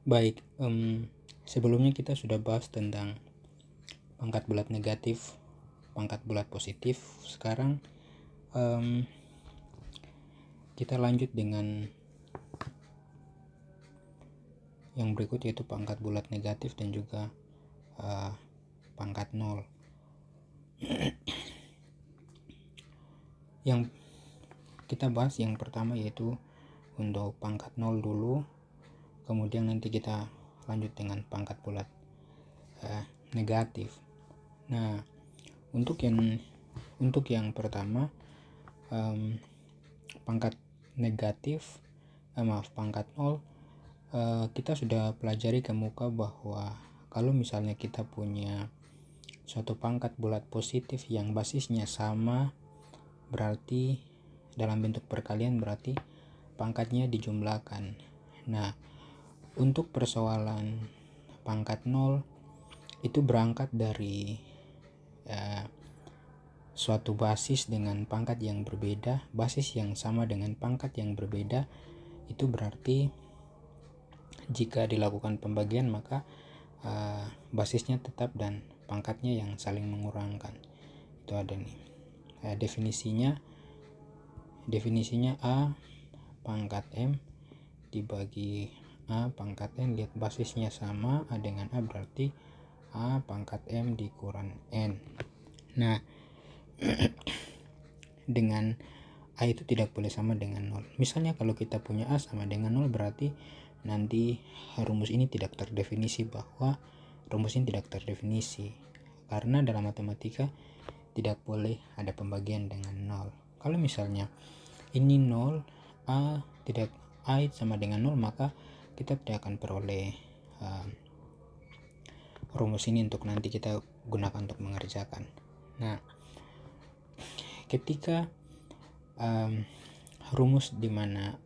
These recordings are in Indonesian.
Baik, sebelumnya kita sudah bahas tentang pangkat bulat negatif, pangkat bulat positif. Sekarang kita lanjut dengan yang berikut, yaitu pangkat bulat negatif dan juga pangkat nol. Yang kita bahas yang pertama yaitu untuk pangkat nol dulu, kemudian nanti kita lanjut dengan pangkat bulat negatif. Nah, untuk yang pertama, pangkat negatif, pangkat nol, kita sudah pelajari ke muka bahwa kalau misalnya kita punya suatu pangkat bulat positif yang basisnya sama, berarti dalam bentuk perkalian, berarti pangkatnya dijumlahkan. Nah, untuk persoalan pangkat nol itu berangkat dari suatu basis dengan pangkat yang berbeda, basis yang sama dengan pangkat yang berbeda. Itu berarti jika dilakukan pembagian maka basisnya tetap dan pangkatnya yang saling mengurangkan. Itu ada nih definisinya A pangkat M dibagi A pangkat N. Lihat basisnya sama, A dengan A, berarti A pangkat M dikurang N. Nah, dengan A itu tidak boleh sama dengan 0. Misalnya kalau kita punya A sama dengan 0, berarti nanti rumus ini tidak terdefinisi, bahwa rumus ini tidak terdefinisi karena dalam matematika tidak boleh ada pembagian dengan 0. Kalau misalnya ini 0, A sama dengan 0, maka kita tidak akan peroleh rumus ini untuk nanti kita gunakan untuk mengerjakan. Nah, ketika rumus dimana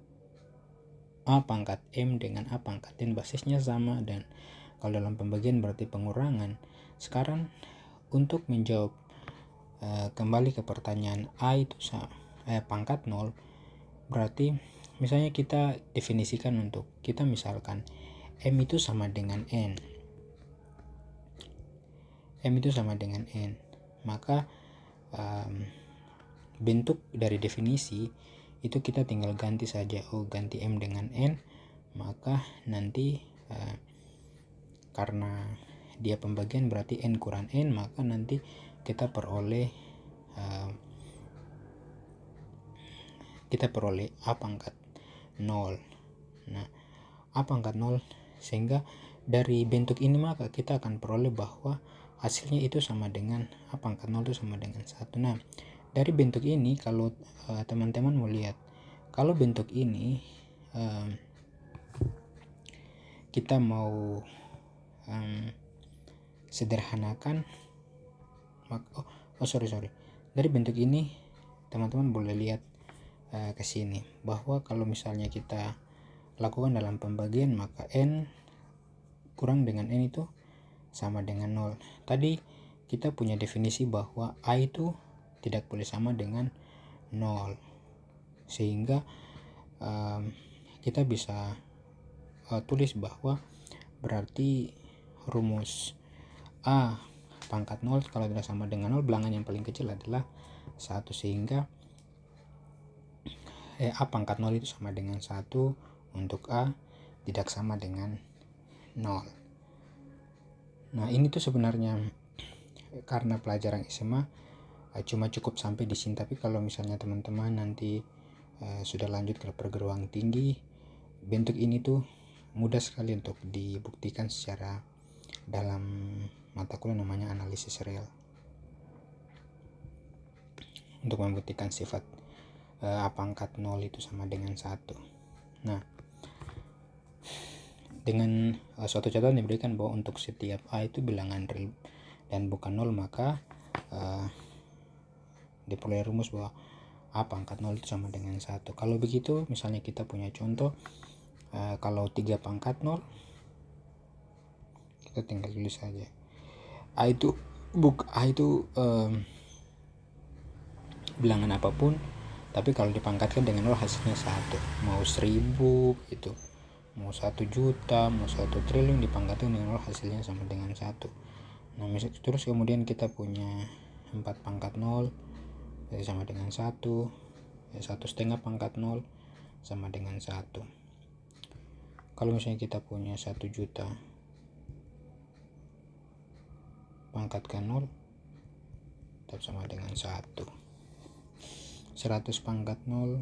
A pangkat M dengan A pangkat N basisnya sama, dan kalau dalam pembagian berarti pengurangan. Sekarang untuk menjawab kembali ke pertanyaan A itu pangkat 0, berarti misalnya kita definisikan, untuk kita misalkan M itu sama dengan N, maka bentuk dari definisi itu kita tinggal ganti saja, ganti M dengan N, maka nanti karena dia pembagian berarti N kurang N, maka nanti kita peroleh A pangkat 0. Nah, A pangkat 0, sehingga dari bentuk ini maka kita akan peroleh bahwa hasilnya itu sama dengan A pangkat 0 itu sama dengan 1. Nah, dari bentuk ini kalau teman-teman mau lihat, kalau bentuk ini kita mau sederhanakan, dari bentuk ini teman-teman boleh lihat ke sini, bahwa kalau misalnya kita lakukan dalam pembagian, maka N kurang dengan N itu sama dengan 0. Tadi kita punya definisi bahwa A itu tidak boleh sama dengan 0, sehingga kita bisa tulis bahwa berarti rumus A pangkat 0 kalau tidak sama dengan 0, bilangan yang paling kecil adalah 1, sehingga A pangkat 0 itu sama dengan 1 untuk A tidak sama dengan 0. Nah, ini tuh sebenarnya karena pelajaran SMA cuma cukup sampai di sini, tapi kalau misalnya teman-teman nanti sudah lanjut ke perguruan tinggi, bentuk ini tuh mudah sekali untuk dibuktikan secara dalam mata kuliah namanya analisis real, untuk membuktikan sifat A pangkat 0 itu sama dengan 1. Nah, dengan suatu catatan diberikan bahwa untuk setiap A itu bilangan real dan bukan 0, maka diperoleh rumus bahwa A pangkat 0 itu sama dengan 1. Kalau begitu, misalnya kita punya contoh, kalau 3 pangkat 0, kita tinggal tulis saja A itu bilangan apapun, tapi kalau dipangkatkan dengan 0 hasilnya 1. Mau 1000 gitu, mau 1 juta, mau 1 triliun dipangkatkan dengan 0 hasilnya sama dengan 1. Nah terus kemudian kita punya 4 pangkat 0 sama dengan 1, 1,5 pangkat 0 sama dengan 1. Kalau misalnya kita punya 1 juta pangkatkan 0 tetap sama dengan 1. 100 pangkat 0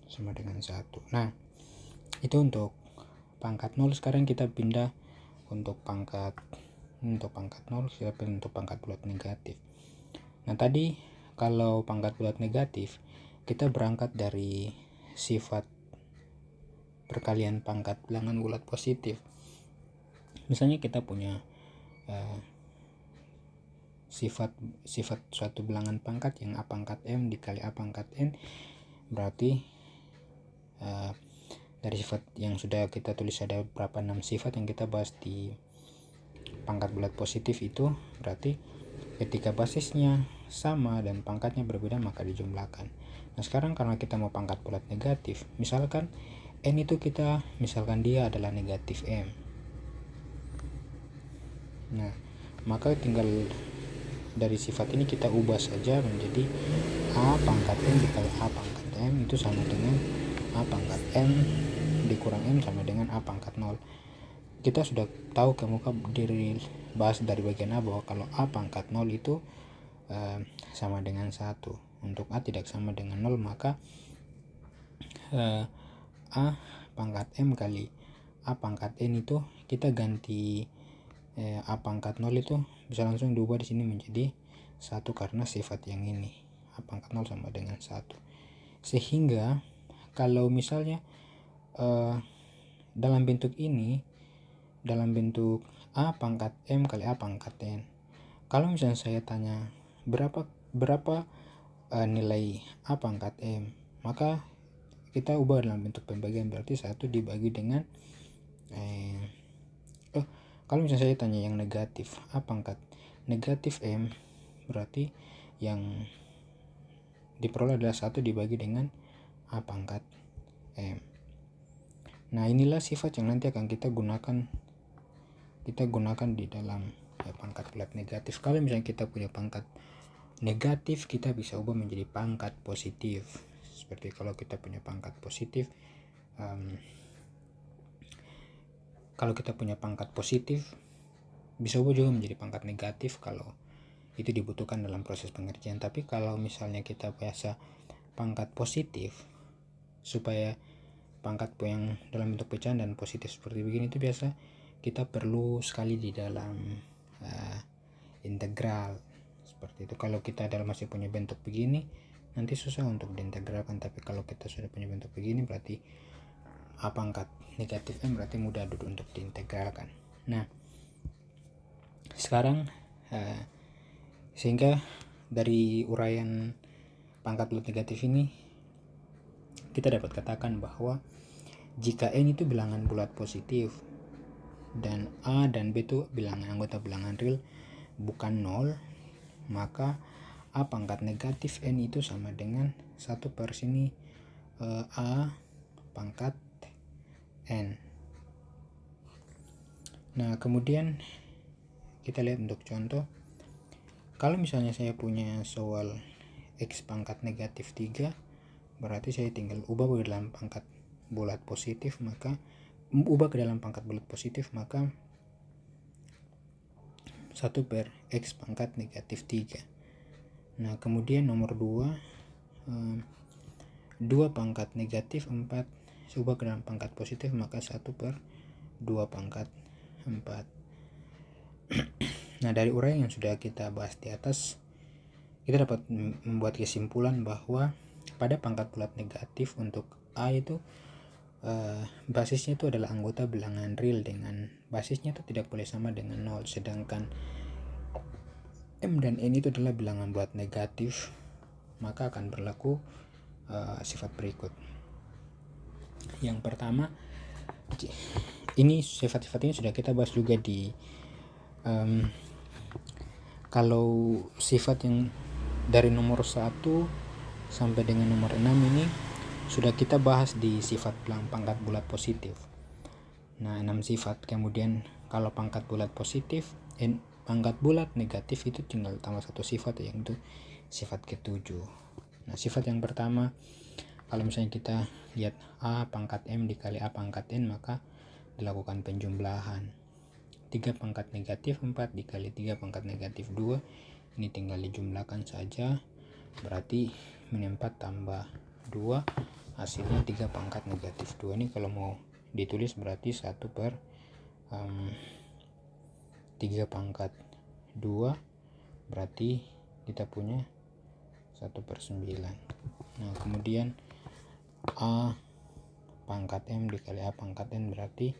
sama dengan 1. Nah itu untuk pangkat 0. Sekarang kita pindah untuk pangkat 0, kita pilih untuk pangkat bulat negatif. Nah tadi kalau pangkat bulat negatif kita berangkat dari sifat perkalian pangkat bilangan bulat positif. Misalnya kita punya sifat suatu bilangan pangkat yang a pangkat m dikali a pangkat n, berarti dari sifat yang sudah kita tulis ada berapa 6 sifat yang kita bahas di pangkat bulat positif itu, berarti ketika basisnya sama dan pangkatnya berbeda maka dijumlahkan. Nah sekarang karena kita mau pangkat bulat negatif, misalkan n itu misalkan dia adalah negatif m. Nah maka tinggal dari sifat ini kita ubah saja menjadi a pangkat m dikali a pangkat m itu sama dengan a pangkat m dikurang m sama dengan a pangkat 0. Kita sudah tahu bahas dari bagian a bahwa kalau a pangkat 0 itu sama dengan 1. Untuk a tidak sama dengan 0 maka a pangkat m kali a pangkat n itu kita ganti a pangkat 0 itu bisa langsung diubah di sini menjadi 1 karena sifat yang ini a pangkat 0 sama dengan 1. Sehingga kalau misalnya dalam bentuk ini, dalam bentuk a pangkat m kali a pangkat n, kalau misalnya saya tanya berapa nilai a pangkat m, maka kita ubah dalam bentuk pembagian, berarti 1 dibagi dengan kalau misalnya saya tanya yang negatif a pangkat negatif m, berarti yang diperoleh adalah 1 dibagi dengan a pangkat m. Nah inilah sifat yang nanti akan kita gunakan di dalam pangkat bulat negatif. Kalau misalnya kita punya pangkat negatif, kita bisa ubah menjadi pangkat positif. Seperti kalau kita punya pangkat positif, bisa ubah juga menjadi pangkat negatif kalau itu dibutuhkan dalam proses pengerjaan. Tapi kalau misalnya kita biasa pangkat positif, supaya pangkat yang dalam bentuk pecahan dan positif seperti begini itu biasa kita perlu sekali di dalam integral seperti itu. Kalau kita masih punya bentuk begini nanti susah untuk diintegralkan, tapi kalau kita sudah punya bentuk begini berarti a pangkat negatif m berarti mudah untuk diintegralkan. Nah sekarang sehingga dari uraian pangkat bulat negatif ini kita dapat katakan bahwa jika n itu bilangan bulat positif dan a dan b itu anggota bilangan real bukan 0, maka a pangkat negatif n itu sama dengan 1 per sini a pangkat n. Nah kemudian kita lihat untuk contoh, kalau misalnya saya punya soal x pangkat negatif 3, berarti saya tinggal ubah ke dalam pangkat bulat positif, maka 1 per x pangkat negatif 3. Nah kemudian nomor 2 pangkat negatif 4, saya ubah ke dalam pangkat positif, maka 1 per 2 pangkat 4. Nah dari uraian yang sudah kita bahas di atas, kita dapat membuat kesimpulan bahwa pada pangkat bulat negatif untuk a itu basisnya itu adalah anggota bilangan real dengan basisnya itu tidak boleh sama dengan 0, sedangkan m dan n itu adalah bilangan bulat negatif, maka akan berlaku sifat berikut. Yang pertama, ini sifat-sifat ini sudah kita bahas juga di kalau sifat yang dari nomor 1 sampai dengan nomor 6 ini sudah kita bahas di sifat pangkat bulat positif. Nah, 6 sifat. Kemudian kalau pangkat bulat positif, pangkat bulat negatif itu tinggal tambah satu sifat, yaitu sifat ketujuh. Nah, sifat yang pertama, kalau misalnya kita lihat A pangkat M dikali A pangkat N, maka dilakukan penjumlahan. 3 pangkat negatif 4 dikali 3 pangkat negatif 2, ini tinggal dijumlahkan saja, berarti min 4 tambah 2 hasilnya 3 pangkat negatif 2. Ini kalau mau ditulis berarti 1 per 3 pangkat 2, berarti kita punya 1 per 9. Nah, kemudian A pangkat M dikali A pangkat N, berarti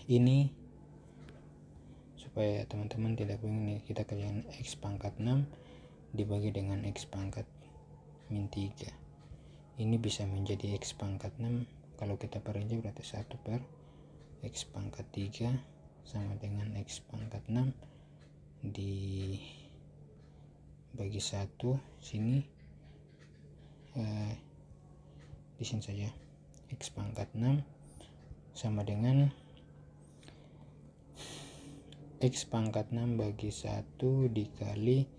ini supaya teman-teman tidak bingung nih, kita kerjakan X pangkat 6 dibagi dengan X pangkat min 3. Ini bisa menjadi X pangkat 6, kalau kita perinci berarti 1 per X pangkat 3 sama dengan X pangkat 6 dibagi 1, sini di sini saja X pangkat 6 sama dengan X pangkat 6 bagi 1 dikali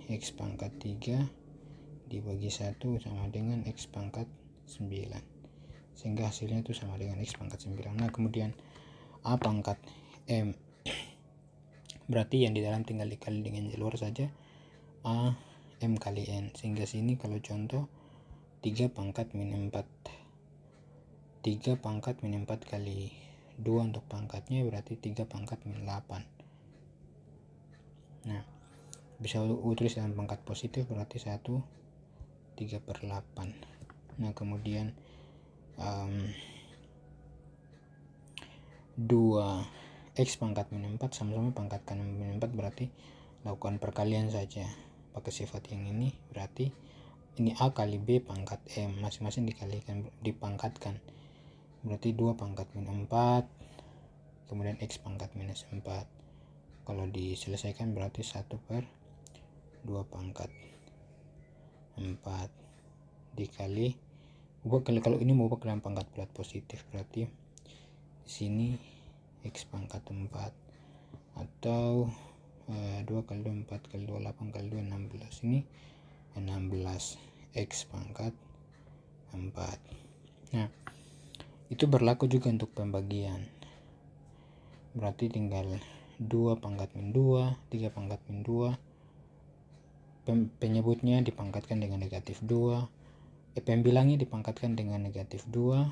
X pangkat 3 dibagi 1 sama dengan X pangkat 9, sehingga hasilnya itu sama dengan X pangkat 9. Nah, kemudian A pangkat M, berarti yang di dalam tinggal dikali dengan di luar saja, A M kali N, sehingga sini kalau contoh 3 pangkat min 4 kali 2 untuk pangkatnya, berarti 3 pangkat min 8. Nah, bisa tulis dalam pangkat positif, berarti 1 3 per 8. Nah, kemudian 2 X pangkat min 4 sama-sama pangkat kanan min 4, berarti lakukan perkalian saja pakai sifat yang ini, berarti ini A kali B pangkat M, masing-masing dipangkatkan, berarti 2 pangkat min 4 kemudian X pangkat minus 4. Kalau diselesaikan berarti 1 per 2 pangkat 4 dikali, kalau ini mau ke dalam pangkat bulat positif, berarti di sini X pangkat 4 atau 2 kali 2 4 kali 2 8 kali 2 16, ini 16 X pangkat 4. Nah, itu berlaku juga untuk pembagian, berarti tinggal 2 pangkat min 2 3 pangkat min 2, penyebutnya dipangkatkan dengan negatif 2, pembilangnya dipangkatkan dengan negatif 2,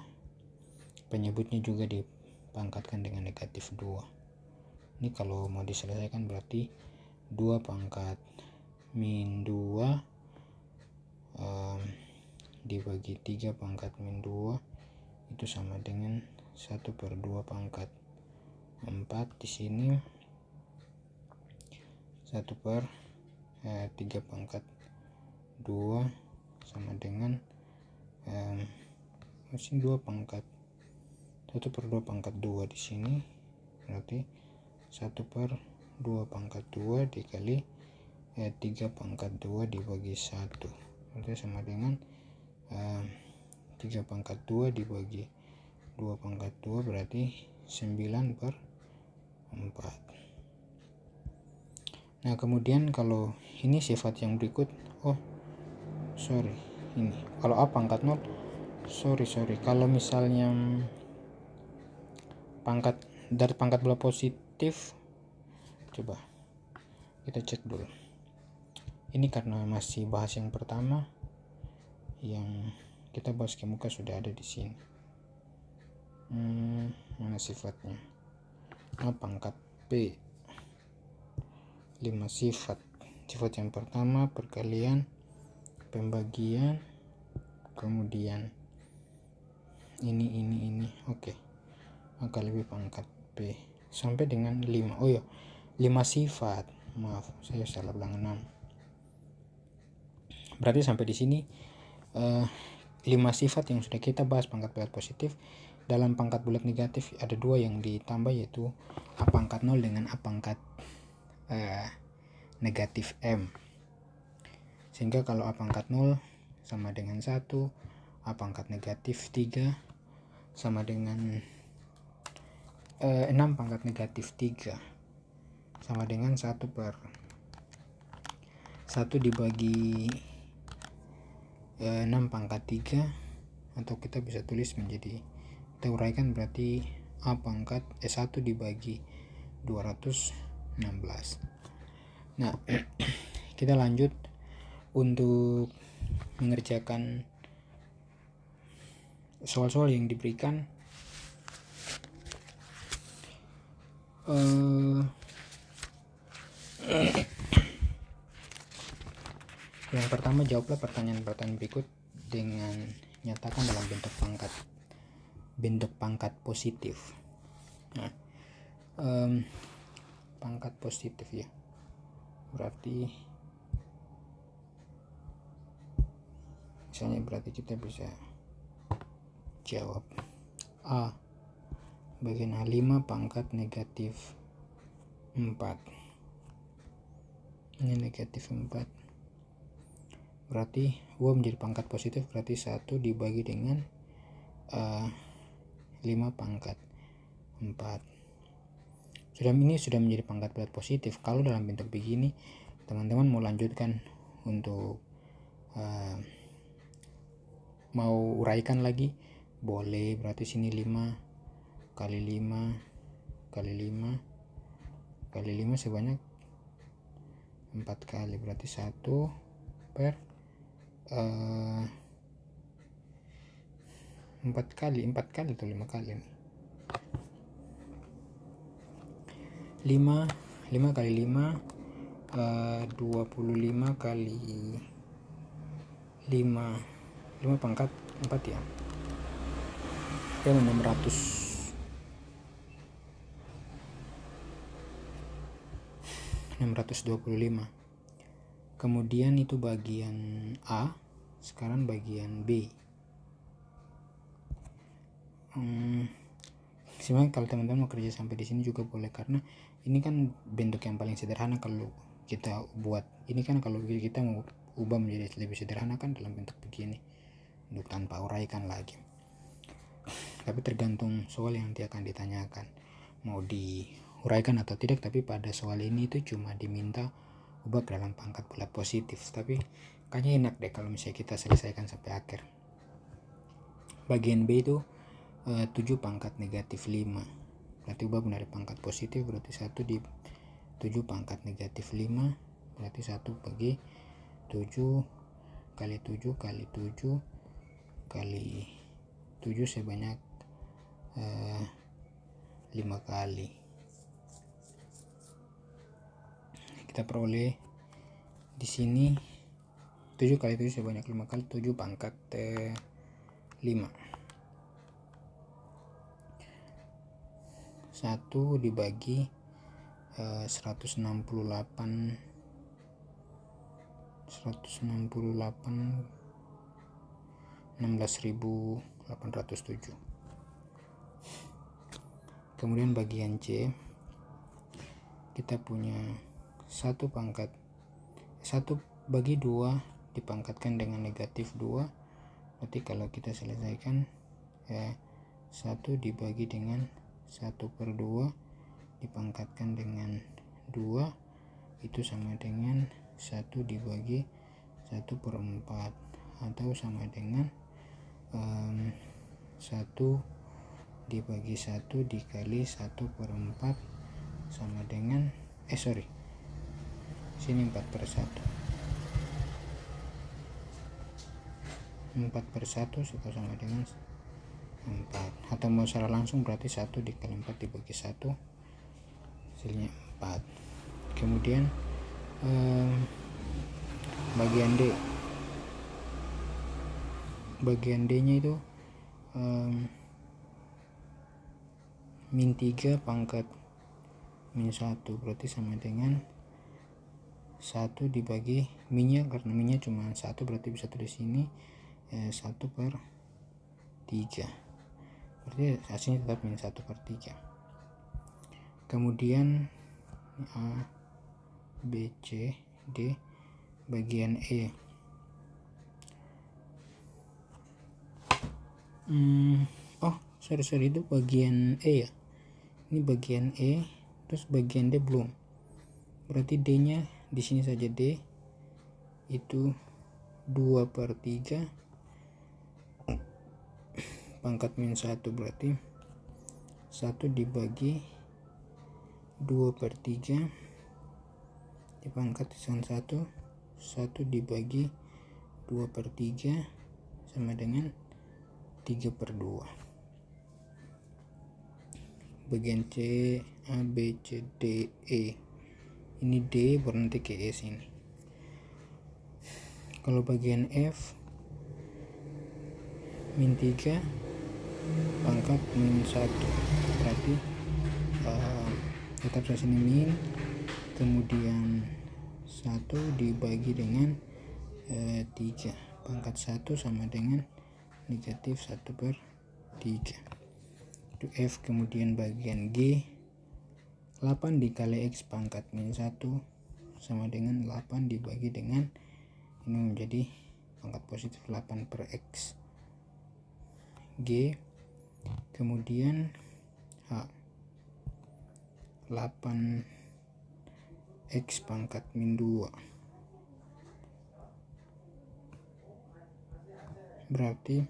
penyebutnya juga dipangkatkan dengan negatif 2. Ini kalau mau diselesaikan berarti 2 pangkat min 2 dibagi 3 pangkat min 2 itu sama dengan 1 per 2 pangkat 4. Di sini 1 per 3 pangkat 2 sama dengan sini 2 pangkat 1 per 2 pangkat 2, di sini berarti 1 per 2 pangkat 2 dikali 3 pangkat 2 dibagi 1, berarti sama dengan 3 pangkat 2 dibagi 2 pangkat 2, berarti 9 per 4. Nah, kemudian kalau ini sifat yang berikut, ini kalau A pangkat 0, kalau misalnya dari pangkat bulat positif, coba kita cek dulu. Ini karena masih bahas yang pertama, yang kita bahas ke muka sudah ada di sini. Mana sifatnya? A pangkat P, 5 sifat. Sifat yang pertama perkalian, pembagian, kemudian ini oke. A kali B pangkat P sampai dengan 5. 5 sifat. Maaf, saya salah bilang 6. Berarti sampai di sini 5 sifat yang sudah kita bahas pangkat bulat positif. Dalam pangkat bulat negatif ada 2 yang ditambah, yaitu A pangkat 0 dengan A pangkat negatif M. Sehingga kalau A pangkat 0 sama dengan 1, A pangkat negatif 3 sama dengan 6 pangkat negatif 3 sama dengan 1 per 1 dibagi 6 pangkat 3, atau kita bisa tulis menjadi, kita uraikan berarti A pangkat 1 dibagi 216. Nah, kita lanjut untuk mengerjakan soal-soal yang diberikan. Yang pertama, jawablah pertanyaan-pertanyaan berikut dengan nyatakan dalam bentuk pangkat positif. Nah, pangkat positif ya, berarti misalnya berarti kita bisa jawab A bagian A5 pangkat negatif 4. Ini negatif 4, berarti 2 menjadi pangkat positif, berarti 1 dibagi dengan 5 pangkat 4. Ini sudah menjadi pangkat positif. Kalau dalam bentuk begini, teman-teman mau lanjutkan untuk mau uraikan lagi, boleh. Berarti sini 5 kali 5 kali 5 kali 5 sebanyak 4 kali, berarti 1 per 4 kali atau 5 kali nih. 5 kali 5 25 kali 5 pangkat 4 ya. Dan 625. Kemudian itu bagian A, sekarang bagian B. Sebenarnya kalau teman-teman mau kerja sampai di sini juga boleh, karena ini kan bentuk yang paling sederhana kalau kita buat. Ini kan kalau kita mau ubah menjadi lebih sederhana kan dalam bentuk begini, untuk tanpa uraikan lagi. Tapi tergantung soal yang nanti akan ditanyakan, mau diuraikan atau tidak. Tapi pada soal ini itu cuma diminta ubah ke dalam pangkat bulat positif. Tapi kayaknya enak deh kalau misalnya kita selesaikan sampai akhir. Bagian B itu 7 pangkat negatif 5, berarti ubah dari pangkat positif, berarti 1 di 7 pangkat negatif 5, berarti 1 bagi 7 kali 7 kali 7 kali 7 sebanyak 5 kali. Kita peroleh di sini 7 kali 7 sebanyak 5 kali, 7 pangkat 5. 1 dibagi 168 16.807. Kemudian bagian C kita punya 1 bagi 2 dipangkatkan dengan negatif 2, berarti kalau kita selesaikan 1 dibagi dengan 1 per 2 dipangkatkan dengan 2, itu sama dengan 1 dibagi 1 per 4, atau sama dengan 1 dibagi 1 dikali 1 per 4 sama dengan sini 4 per 1 serta sama dengan 4, atau mau secara langsung berarti 1 dikali 4 dibagi 1 hasilnya 4. Kemudian bagian D nya itu min 3 pangkat min 1, berarti sama dengan 1 dibagi minnya, karena minnya cuma 1 berarti bisa tulis ini 1 per 3, berarti hasilnya tetap min 1 per 3. Kemudian A, B, C, D. Bagian E Oh sorry itu bagian E ya, ini bagian E, terus bagian D belum, berarti D nya di sini saja. D itu 2/3 pangkat min 1, berarti 1 dibagi 2/3 dipangkat dengan 1 dibagi 2/3 sama dengan 3/2. Bagian C, A, B, C, D, E. Ini D baru nanti ke E sini. Kalau bagian F min 3 pangkat min 1, berarti tetap sini min, kemudian 1 dibagi dengan 3 pangkat 1 sama dengan negatif 1/3 itu F. Kemudian bagian G, 8 dikali X pangkat min 1 sama dengan 8 dibagi dengan ini menjadi pangkat positif 8/X. G. Kemudian H, 8X pangkat min 2, berarti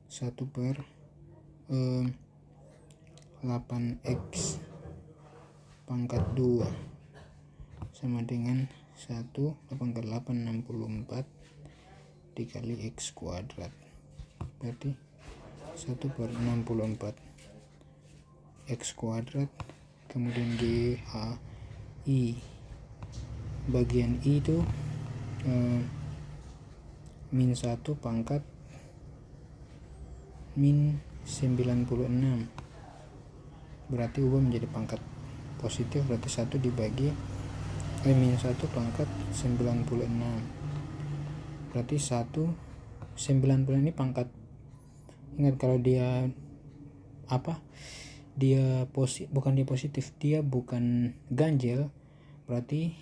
1/8X pangkat 2 sama dengan 1, 8 kali 8 64 dikali X kuadrat, berarti 1/64 X kuadrat. Kemudian G, H, I, bagian I itu min 1 pangkat min 96, berarti ubah menjadi pangkat positif, berarti 1 dibagi min 1 pangkat 96, berarti 90 ini pangkat. Ingat kalau dia bukan dia positif, dia bukan ganjil, berarti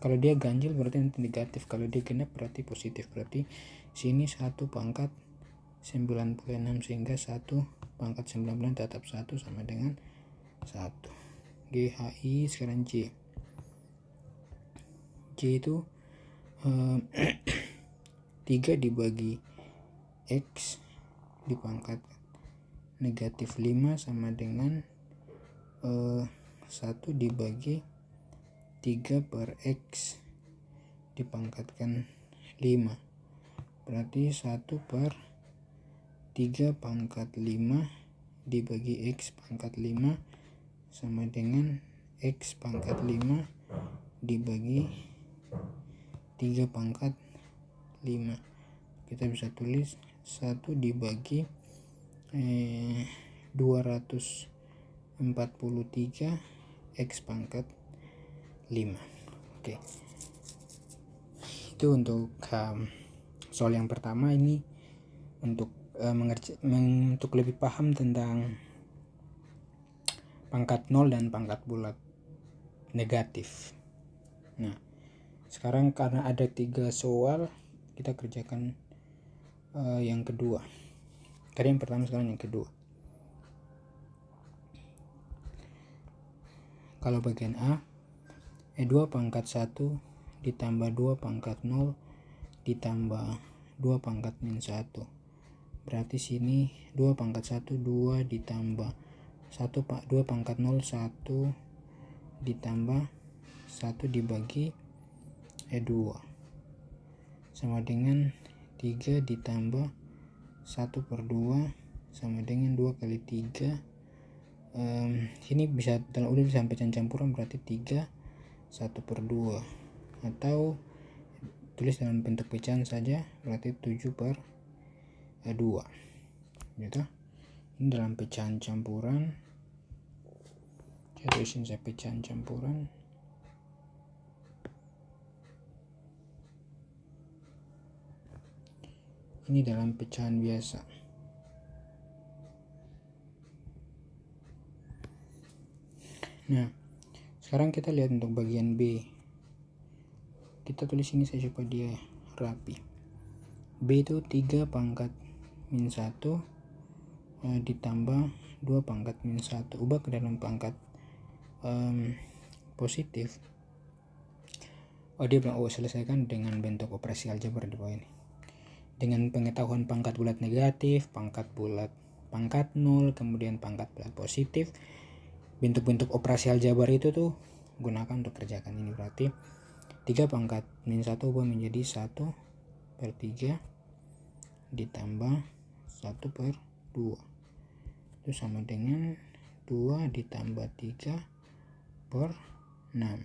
kalau dia ganjil berarti nanti negatif, kalau dia genap berarti positif, berarti sini 1 pangkat 96, sehingga 1 pangkat 96 tetap 1 sama dengan 1. GHI. Sekarang J itu 3 dibagi X dipangkat negatif 5 sama dengan 1 dibagi 3/X dipangkatkan 5, berarti 1/3 pangkat 5 dibagi X pangkat 5 sama dengan X pangkat 5 dibagi 3 pangkat 5. Kita bisa tulis 1 dibagi 243 X pangkat 5. Oke. Itu untuk soal yang pertama. Ini untuk untuk lebih paham tentang pangkat 0 dan pangkat bulat negatif. Nah, sekarang karena ada 3 soal, kita kerjakan yang kedua. Tadi yang pertama, sekarang yang kedua. Kalau bagian A, 2 pangkat 1 ditambah 2 pangkat 0 ditambah 2 pangkat min 1, berarti sini 2 pangkat 1 2 ditambah 2 pangkat 0 1 ditambah 1 dibagi 2 sama dengan 3 ditambah 1/2 sama dengan 2 kali 3. Ini bisa udah sampai campuran, berarti 3 1/2, atau tulis dalam bentuk pecahan saja, berarti 7/2 gitu. Ini dalam pecahan campuran, saya tulisin saya pecahan campuran. Ini dalam pecahan biasa. Nah, sekarang kita lihat untuk bagian B. Kita tulis ini saja supaya dia rapi. B itu 3 pangkat min 1 ditambah 2 pangkat min 1, ubah ke dalam pangkat positif. Dia bilang selesaikan dengan bentuk operasi aljabar di bawah ini. Dengan pengetahuan pangkat bulat negatif, pangkat bulat pangkat 0, kemudian pangkat bulat positif, bentuk-bentuk operasi aljabar itu tuh gunakan untuk kerjakan ini. Berarti 3 pangkat min 1 ubah menjadi 1/3 ditambah 1/2. Itu sama dengan 2 ditambah 3/6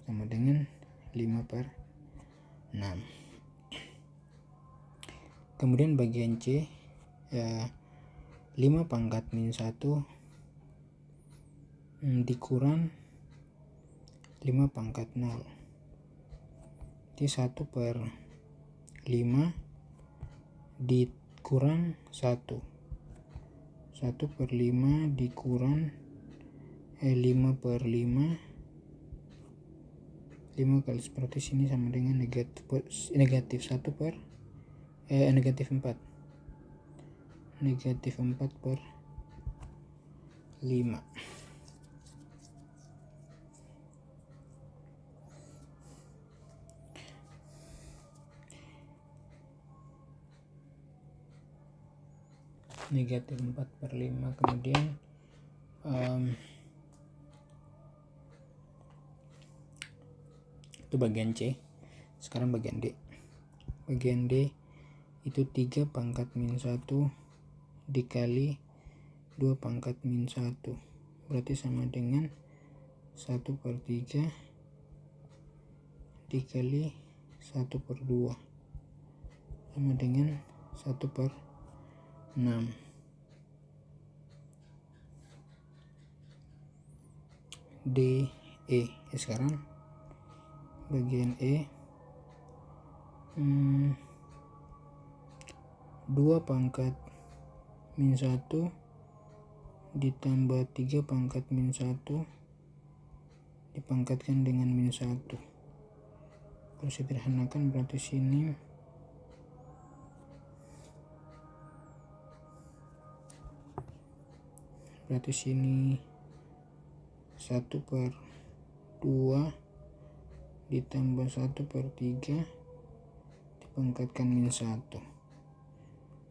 sama dengan 5/6. Kemudian bagian C, 5 pangkat min 1 dikurang 5 pangkat 0. Jadi 1/5 dikurang 1. 1/5 dikurang 5/5. 5 kali seperti sini sama dengan negatif 4. Negatif 4/5. Negatif 4/5. Kemudian itu bagian C. Sekarang bagian D. Bagian D itu 3 pangkat min 1 dikali 2 pangkat min 1, berarti sama dengan 1/3 dikali 1/2 sama dengan 1/6. D, E. Sekarang bagian E, 2 pangkat min 1 ditambah 3 pangkat min 1 dipangkatkan dengan min 1. Kalau sederhanakan berarti sini berarti sini 1/2 ditambah 1/3 dipangkatkan min 1.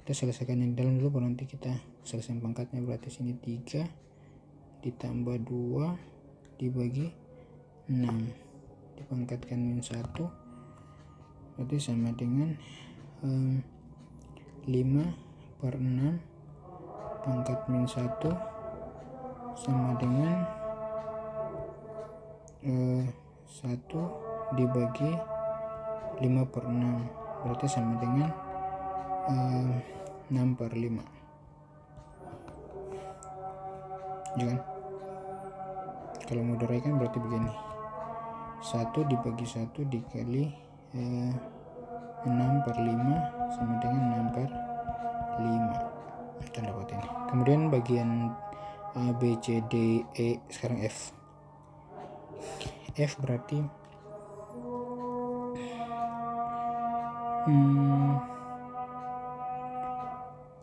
Kita selesaikan yang dalam dulu, baru nanti kita selesaikan pangkatnya. Berarti sini 3 ditambah 2 dibagi 6 dipangkatkan min 1, berarti sama dengan 5/6 pangkat min 1 sama dengan 1 dibagi 5/6, berarti sama dengan 6/5. Ya kan? Kalau mau diraikan berarti begini, 1 dibagi 1 dikali 6/5 sama dengan 6/5. Kita dapat ini. Kemudian bagian A, B, C, D, E. Sekarang F. F berarti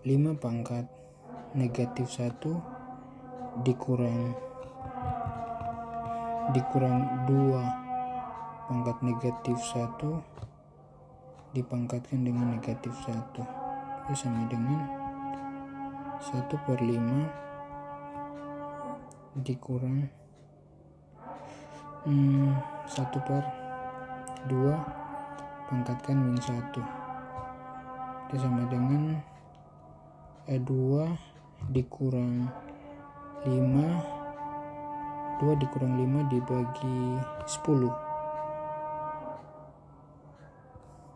5 pangkat negatif 1 dikurang 2 pangkat negatif 1 dipangkatkan dengan negatif 1, itu sama dengan 1/5 dikurang 1/2 pangkatkan min 1, itu sama dengan 2 dikurang 5 dibagi 10.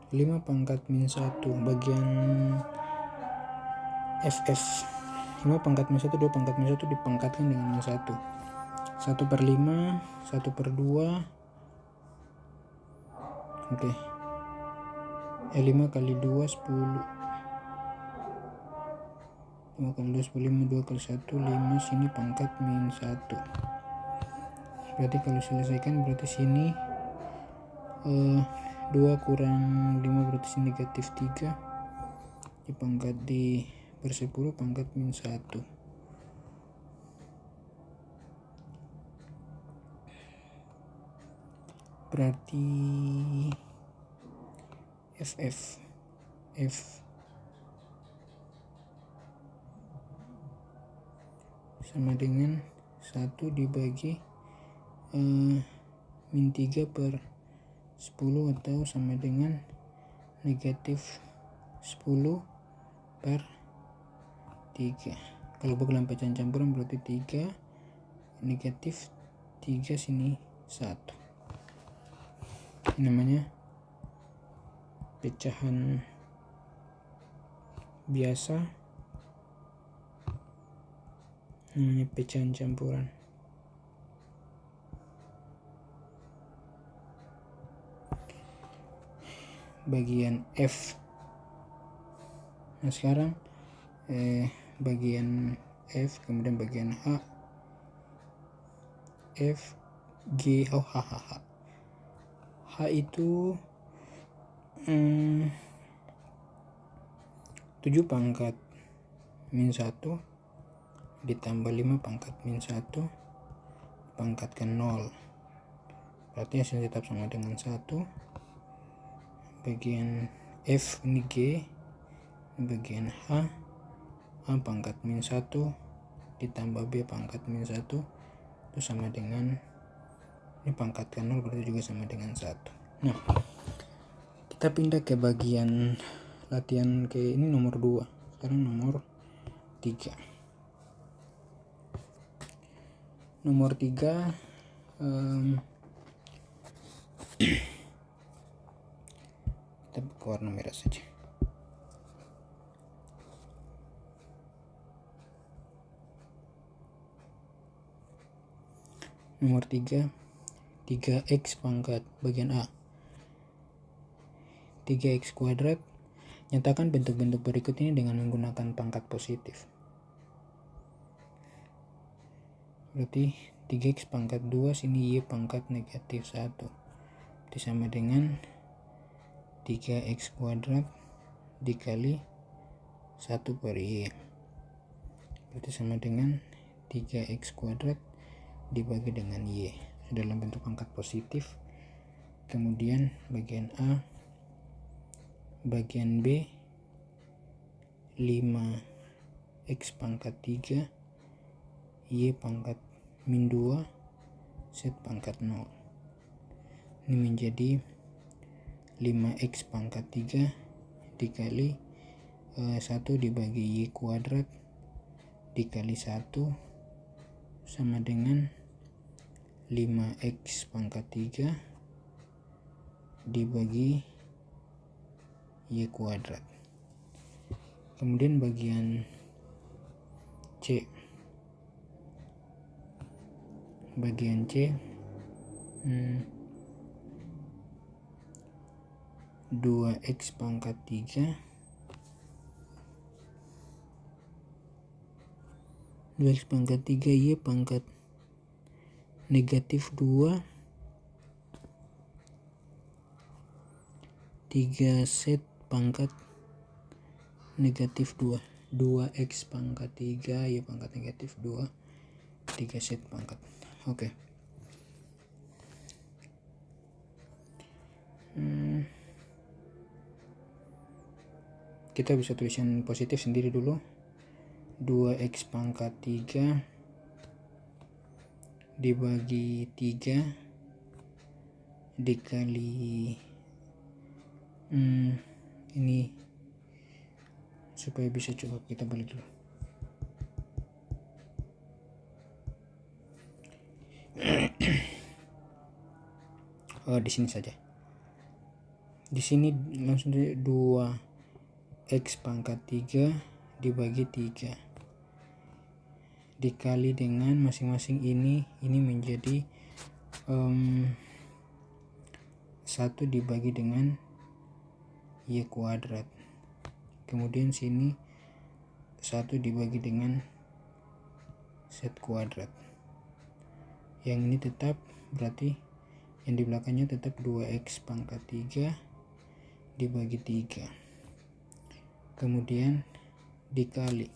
5 pangkat min 1 bagian FF. 5 pangkat min 1, 2 pangkat min 1 dipangkatkan dengan min 1. 1/5, 1/2. Oke. 5 kali 2 10. 5 kali 2 10, 2 kali 1 5, sini pangkat min 1. Berarti kalau selesaikan berarti sini 2 kurang 5 berarti sini negatif 3. dipangkat di per 10 pangkat min 1. Berarti F sama dengan 1 dibagi min 3 per 10 atau sama dengan negatif 10 per 3. Kalau bakalan pecahan campuran berarti 3 negatif 3 sini 1. Ini namanya pecahan biasa, namanya pecahan campuran. Bagian F. Nah sekarang bagian F, kemudian bagian H, F, G, H itu 7 pangkat min 1 ditambah 5 pangkat min 1 pangkatkan 0, berarti hasil tetap sama dengan 1. Bagian F ini G, bagian H pangkat min 1 ditambah B pangkat min 1 itu sama dengan, ini pangkatkan 0 berarti juga sama dengan 1. Nah kita pindah ke bagian latihan ke ini nomor 2. Sekarang nomor 3. Nomor 3 kita buka warna merah saja. Nomor 3, 3x pangkat bagian A 3x kuadrat. Nyatakan bentuk-bentuk berikut ini dengan menggunakan pangkat positif. Berarti 3x pangkat 2 sini y pangkat negatif 1 itu sama dengan 3x kuadrat dikali 1 per y, berarti sama dengan 3x kuadrat dibagi dengan y dalam bentuk pangkat positif. Kemudian bagian A, bagian B 5x pangkat 3 y pangkat min 2 z pangkat 0. Ini menjadi 5x pangkat 3 dikali 1 dibagi y kuadrat dikali 1 sama dengan 5x pangkat 3 dibagi y kuadrat. Kemudian bagian C, 2x pangkat 3 2x pangkat 3 y pangkat negatif 2 3z pangkat negatif 2 2x pangkat 3 y pangkat negatif 2 3z pangkat. Oke. Kita bisa tulisan positif sendiri dulu. 2x pangkat 3 dibagi 3 dikali ini supaya bisa, coba kita balik dulu. Di sini saja. Di sini langsung 2x pangkat 3 dibagi 3 dikali dengan masing-masing ini menjadi 1 dibagi dengan y kuadrat. Kemudian sini 1 dibagi dengan z kuadrat. Yang ini tetap, berarti yang di belakangnya tetap 2x pangkat 3 dibagi 3. kemudian dikali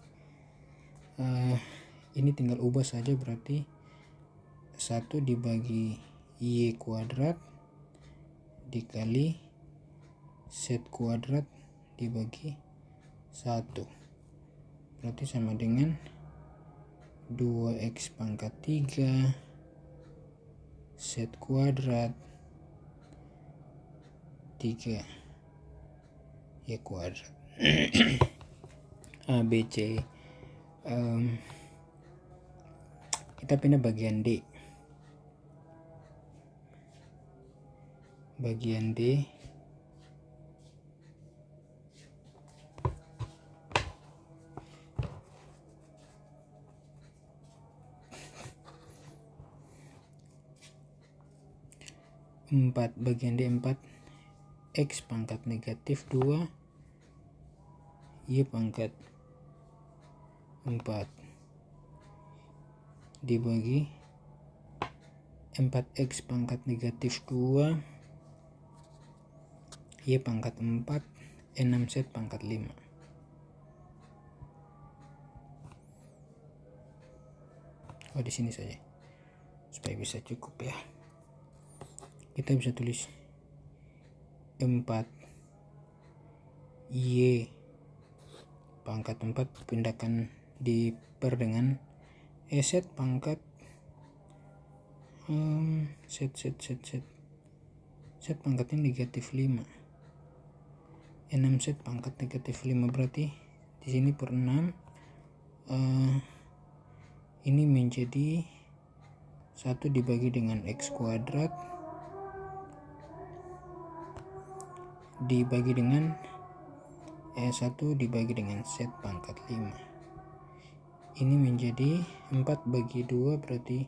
ini tinggal ubah saja, berarti 1 dibagi Y kuadrat dikali Z kuadrat dibagi 1, berarti sama dengan 2x pangkat 3 Z kuadrat 3 Y kuadrat. A, B, C. Kita pindah bagian D. Bagian D, bagian D 4 X pangkat negatif 2 Y pangkat 4 dibagi 4x pangkat negatif 2 Y pangkat 4 6z pangkat 5. Di sini saja supaya bisa cukup ya. Kita bisa tulis 4 Y pangkat 4 pindahkan diper dengan Z pangkat Z pangkatnya negatif 5, 6Z pangkat negatif 5, berarti di sini per 6 ini menjadi 1 dibagi dengan X kuadrat dibagi dengan 1 dibagi dengan Z pangkat 5. Ini menjadi 4 bagi 2 berarti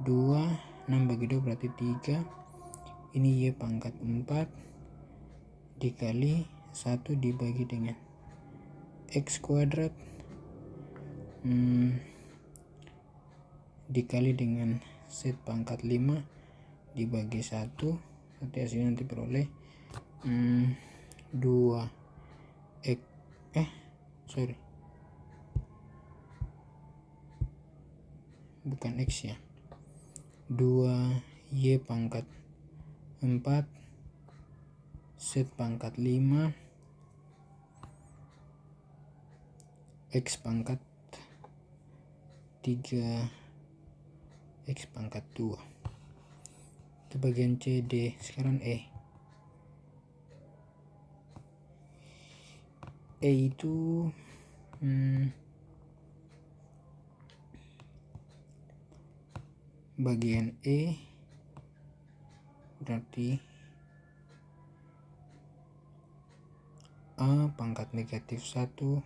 2, 6 bagi 2 berarti 3. Ini Y pangkat 4 dikali 1 dibagi dengan X kuadrat dikali dengan Z pangkat 5 dibagi 1, nanti hasilnya nanti peroleh 2 X bukan X ya, 2 Y pangkat 4 Z pangkat 5 X pangkat 3 X pangkat 2. Itu bagian C. D. Sekarang E. Itu bagian E berarti A pangkat negatif 1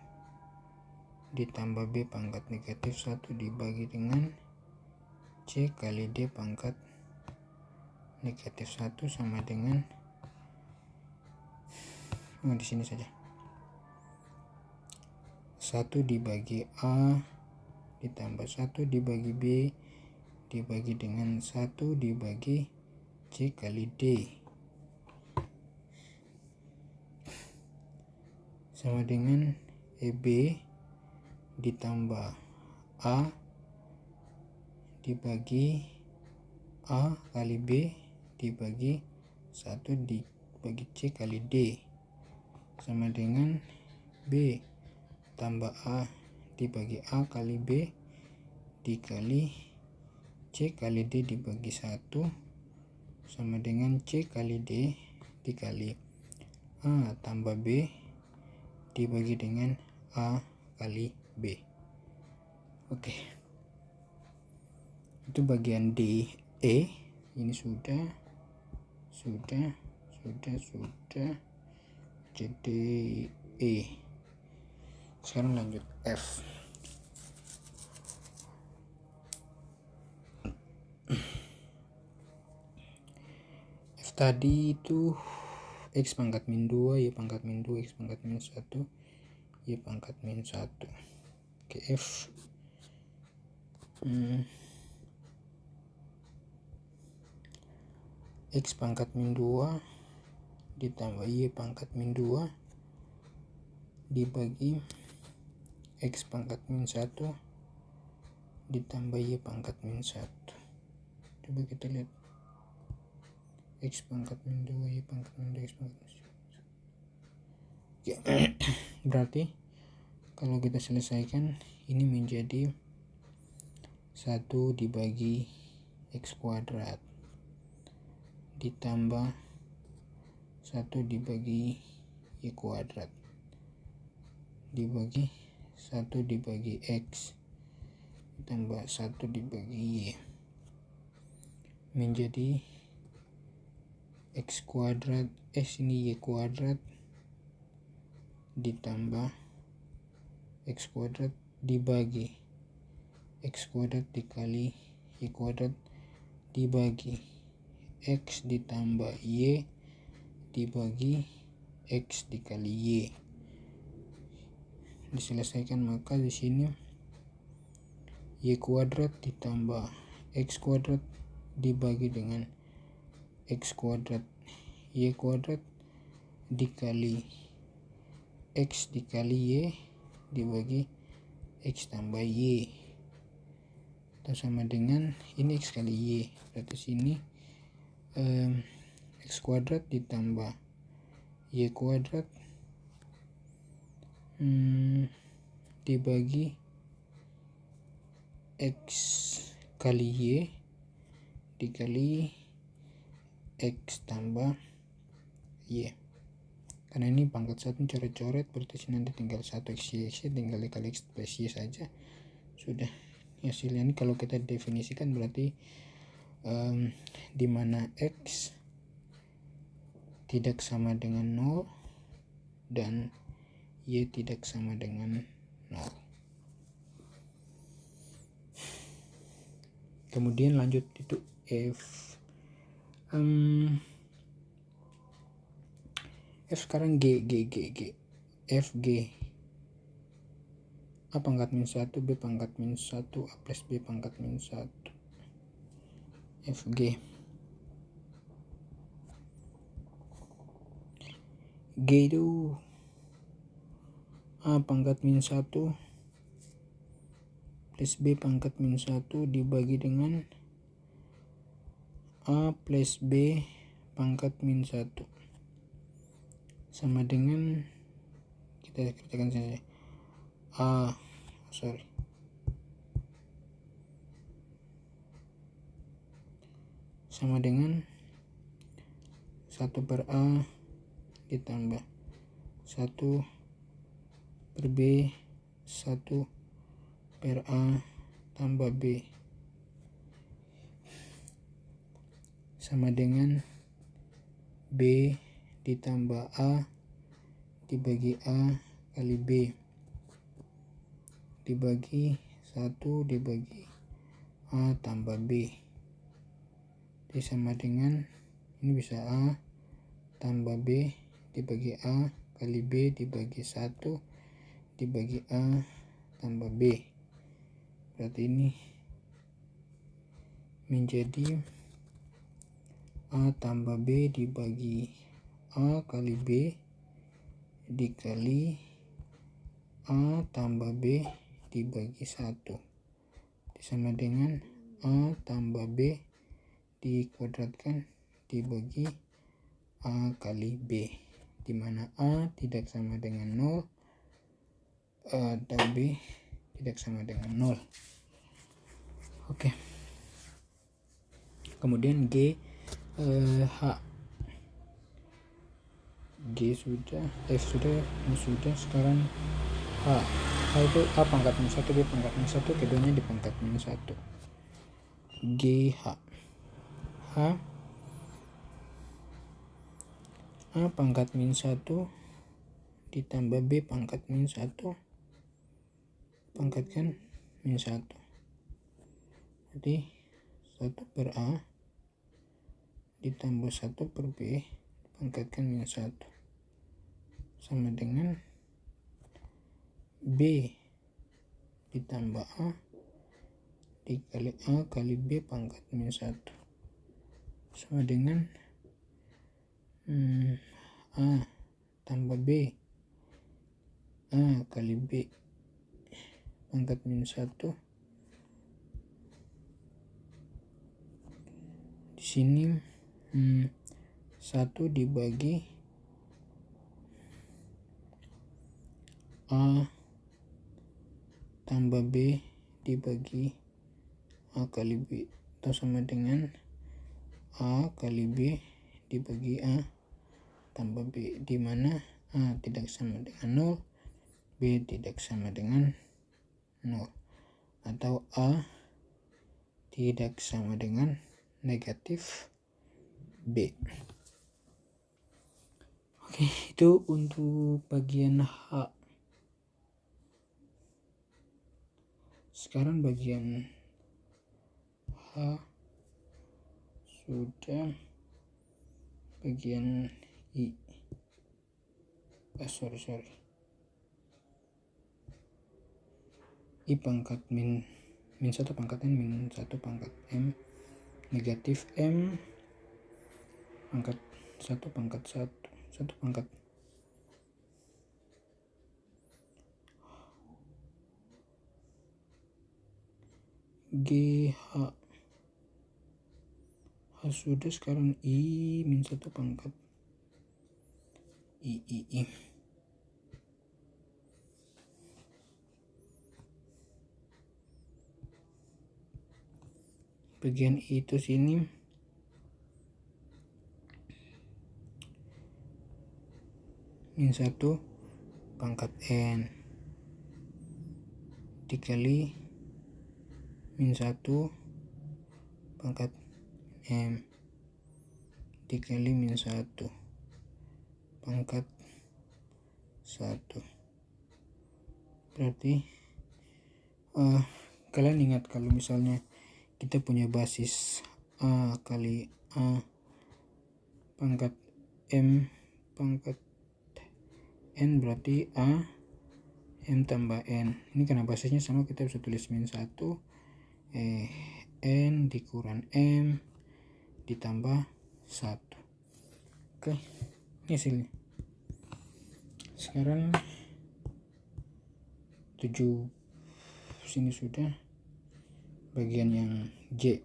ditambah B pangkat negatif 1 dibagi dengan C kali D pangkat negatif 1 sama dengan di sini saja 1 dibagi A ditambah 1 dibagi B dibagi dengan 1 dibagi C kali D sama dengan EB ditambah A dibagi A kali B dibagi 1 dibagi C kali D sama dengan B tambah A dibagi A kali B dikali C kali D dibagi 1 sama dengan C kali D dikali A tambah B dibagi dengan A kali B. Oke. Itu bagian D. E ini sudah jadi E. Sekarang lanjut F. F tadi itu X pangkat min 2 Y pangkat min 2 X pangkat min 1 Y pangkat min 1. Oke, F X pangkat min 2 ditambah Y pangkat min 2 dibagi X pangkat min 1 ditambah Y pangkat min 1. Coba kita lihat. X pangkat min 2, Y pangkat min 2, X pangkat min 1. Ya. Berarti kalau kita selesaikan, ini menjadi 1 dibagi X kuadrat ditambah 1 dibagi Y kuadrat dibagi 1 dibagi X ditambah 1 dibagi Y menjadi X kuadrat ini Y kuadrat ditambah X kuadrat dibagi X kuadrat dikali Y kuadrat dibagi X ditambah Y dibagi X dikali Y. Diselesaikan, maka di sini Y kuadrat ditambah X kuadrat dibagi dengan X kuadrat Y kuadrat dikali X dikali Y dibagi X tambah Y, atau sama dengan ini X kali Y. Berarti sini X kuadrat ditambah Y kuadrat dibagi X kali Y dikali X tambah Y. Karena ini pangkat 1 coret-coret, berarti sini nanti tinggal 1 X tinggal dikali X plus Y saja. Sudah. Hasilnya ini kalau kita definisikan berarti di mana X tidak sama dengan 0 dan Y tidak sama dengan 0. Kemudian lanjut itu F. F sekarang G. F G. A pangkat min 1, B pangkat min 1, A plus B pangkat min 1. F G. G itu A pangkat min 1 plus B pangkat min 1 dibagi dengan A plus B pangkat min 1. Sama dengan, kita kerjakan saja, sama dengan 1 per A ditambah 1 per B 1 per A tambah B sama dengan B ditambah A dibagi A kali B dibagi 1 dibagi A tambah B. Jadi sama dengan ini bisa A tambah B dibagi A kali B dibagi 1 dibagi A tambah B. Berarti ini menjadi A tambah B dibagi A kali B dikali A tambah B dibagi 1 sama dengan A tambah B dikuadratkan dibagi A kali B, dimana A tidak sama dengan 0 atau B tidak sama dengan 0. Oke. Kemudian G, H. G sudah, F sudah, ini sudah. Sekarang H. H itu A pangkat min 1, B pangkat min 1, keduanya di pangkat min 1. G, H. H A pangkat min 1 ditambah B pangkat min 1 pangkatkan min 1. Jadi 1 per A ditambah 1 per B pangkatkan min 1 sama dengan B ditambah A dikali A kali B pangkat min 1 sama dengan A tambah B A kali B pangkat min 1. Di sini 1 dibagi A tambah B dibagi A kali B, atau sama dengan A kali B dibagi A tambah B, di mana A tidak sama dengan 0, B tidak sama dengan 0, atau A tidak sama dengan negatif B. Oke, itu untuk bagian H. Sekarang bagian H sudah. Bagian I. Sorry. I pangkat min 1 pangkat N min 1 pangkat M negatif M pangkat 1 pangkat 1 pangkat GH. H sudah. Sekarang I min 1 pangkat I. Bagian I itu sini min 1 pangkat N dikali min 1 pangkat M dikali min 1 pangkat 1. Berarti kalian ingat kalau misalnya kita punya basis A kali A pangkat M pangkat N, berarti A M tambah N. Ini karena basisnya sama, kita bisa tulis min 1 N dikurang M ditambah 1. Oke, ini hasilnya. Sekarang 7 sini sudah. Bagian yang J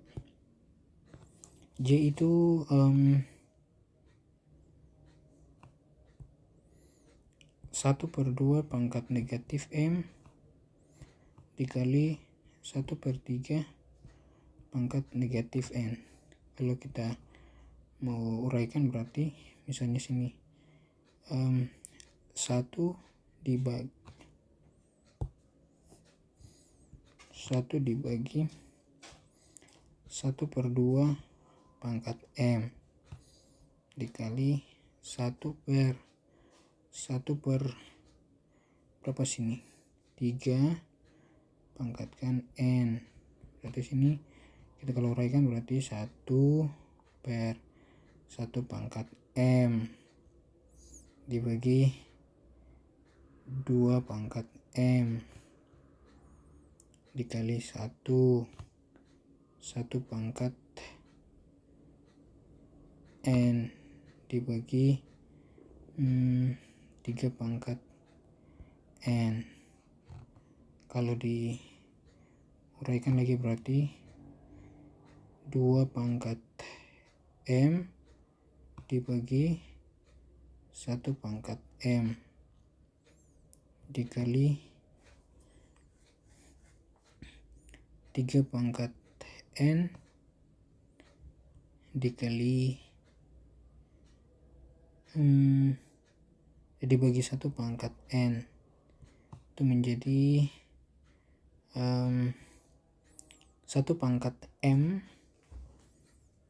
itu 1/2 pangkat negatif M dikali 1/3 pangkat negatif N. Kalau kita mau uraikan berarti misalnya sini 1 dibagi 1/2 pangkat M dikali 1/1 per berapa sini 3 pangkatkan N. Berarti sini kita kalau uraikan berarti 1/1 pangkat M dibagi 2 pangkat M dikali 1 pangkat N dibagi 3 pangkat N. Kalau diuraikan lagi berarti 2 pangkat M dibagi 1 pangkat M dikali 3 pangkat N dikali dibagi 1 pangkat N, itu menjadi 1 pangkat M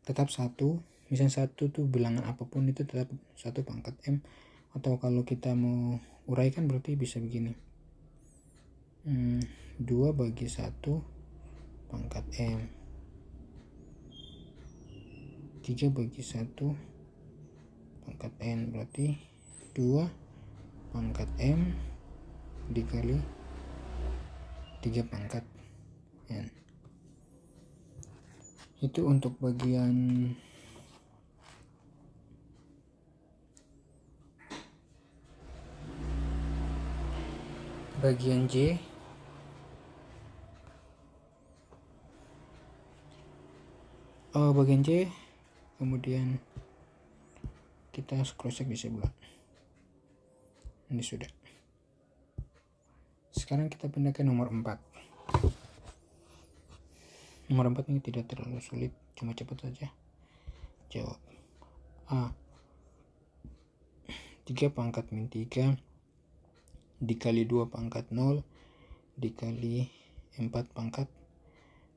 tetap 1. Misalnya 1 tuh bilangan apapun itu tetap 1 pangkat M, atau kalau kita mau uraikan berarti bisa begini 2 bagi 1 pangkat M 3 bagi 1 pangkat N, berarti 2 pangkat M dikali 3 pangkat N. Itu untuk bagian bagian J bagian J, kemudian kita cross check di sebelah. Ini sudah. Sekarang kita pindah ke nomor 4. Nomor 4 ini tidak terlalu sulit, cuma cepat saja. Jawab. A. 3 pangkat min 3 dikali 2 pangkat 0 dikali 4 pangkat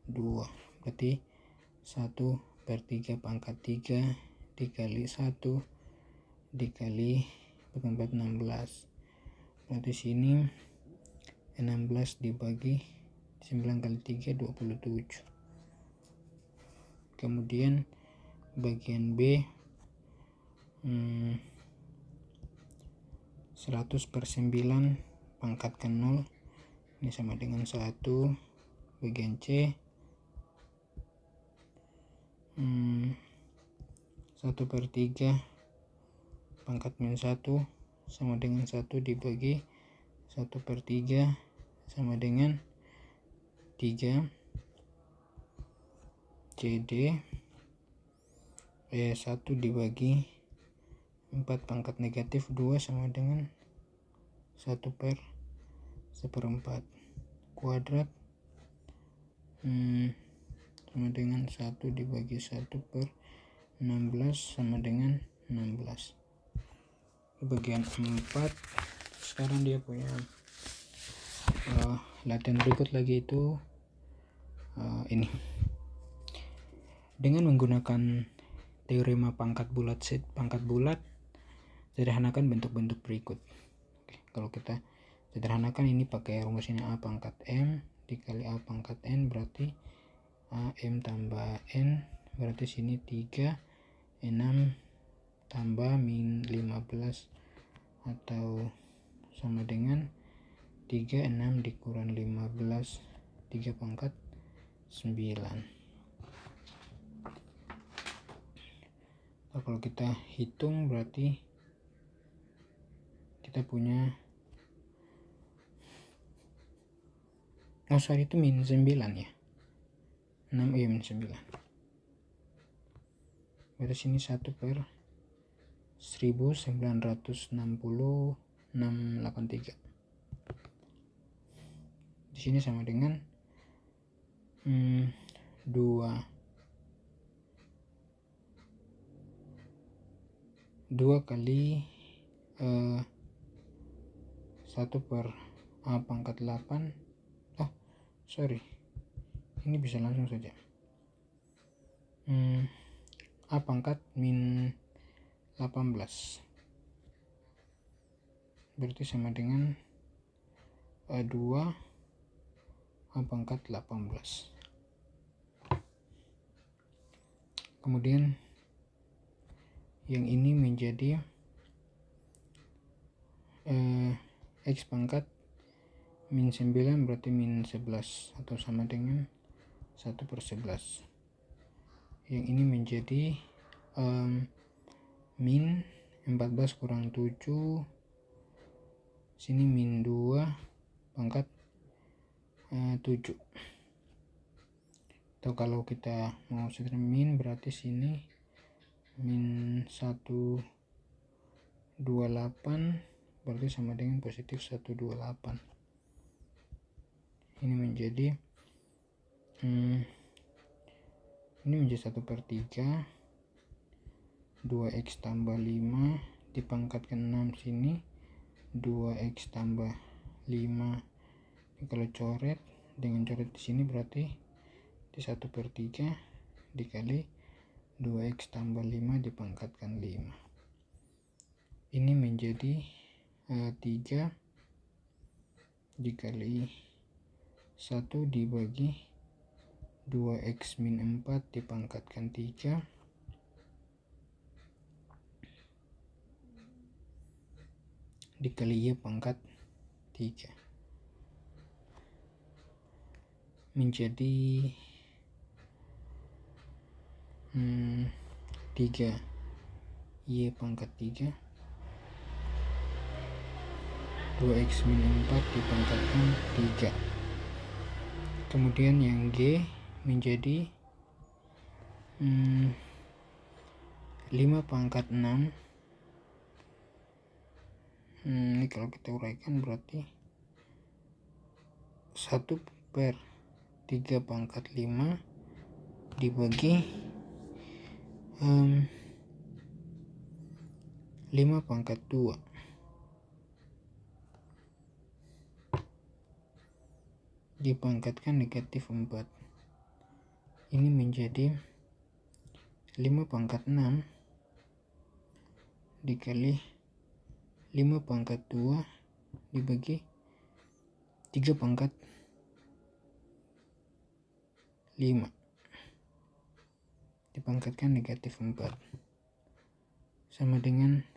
2. Berarti 1/3 pangkat 3 dikali 1 dikali 4 16. Berarti sini 16 dibagi 9 kali 3 27. Kemudian bagian B 100/9 pangkatkan 0, ini sama dengan 1. Bagian C 1/3 pangkat min 1 sama dengan 1 dibagi 1/3 sama dengan 3. CD 1 dibagi 4 pangkat negatif 2 sama dengan 1/4 kuadrat sama dengan 1 dibagi 1/16 sama dengan 16. Bagian 4 sekarang dia punya latihan berikut lagi itu ini. Dengan menggunakan teorema pangkat bulat, sederhanakan bentuk-bentuk berikut. Oke, kalau kita sederhanakan ini pakai rumus ini, A pangkat M dikali A pangkat N, berarti AM tambah N, berarti sini 3, 6 tambah min 15 atau sama dengan 3, 6 dikurang 15, 3 pangkat 9. Nah, kalau kita hitung berarti kita punya itu min 9 ya, 6 min 9. Berarti sini 1/1960,683. Di sini sama dengan 2 kali 1/A pangkat 8. Ini bisa langsung saja. A pangkat min 18 berarti sama dengan 2 A pangkat 18. Kemudian yang ini menjadi X pangkat min 9 berarti min 11 atau sama dengan 1/11. Yang ini menjadi min 14 kurang 7, sini min 2 pangkat 7. Atau kalau kita mau sederhana min berarti sini min 128 berarti sama dengan positif 128. Ini menjadi 1/3 2x tambah 5 dipangkatkan 6, sini 2x tambah 5. Kalau coret dengan coret di sini berarti di 1/3 dikali 2x tambah 5 dipangkatkan 5. Ini menjadi 3 dikali 1 dibagi 2x min 4 dipangkatkan 3 dikali y pangkat 3 menjadi 3 y pangkat 3 2x min 4 dipangkatkan 3. Kemudian yang G menjadi 5 pangkat 6. Ini kalau kita uraikan berarti 1/3 pangkat 5 dibagi 5 pangkat 2 dipangkatkan negatif 4. Ini menjadi 5 pangkat 6 dikali 5 pangkat 2 dibagi 3 pangkat 5 dipangkatkan negatif 4 sama dengan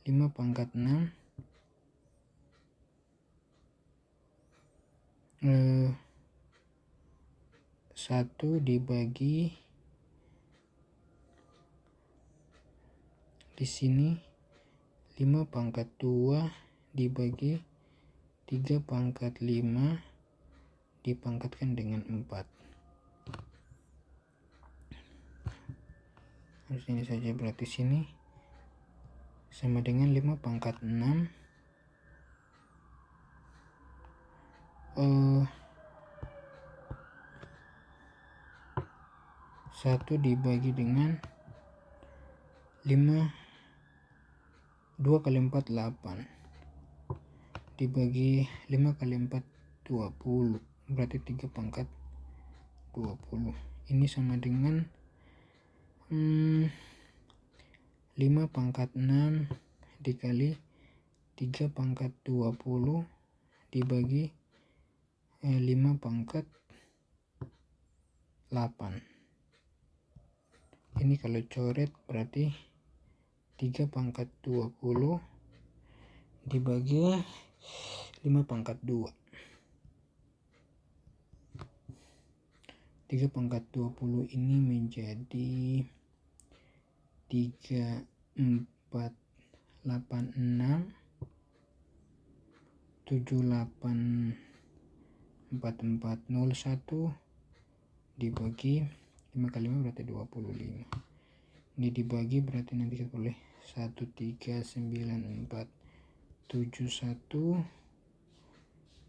5 pangkat 6 1 dibagi di sini 5 pangkat 2 dibagi 3 pangkat 5 dipangkatkan dengan 4. Harus ini saja, berarti sini sama dengan 5 pangkat 6 1 dibagi dengan 5, 2 kali 4 8 dibagi 5 kali 4 20, berarti 3 pangkat 20. Ini sama dengan 5 pangkat 6 dikali 3 pangkat 20 dibagi 5 pangkat 8. Ini kalau coret berarti 3 pangkat 20 dibagi 5 pangkat 2. 3 pangkat 20 ini menjadi 3, 4, 8, 6, 7, 8, 4, 4, 0, 1 dibagi 5 kali 5 berarti 25. Ini dibagi berarti nanti kita boleh 1, 3, 9, 4, 7, 1,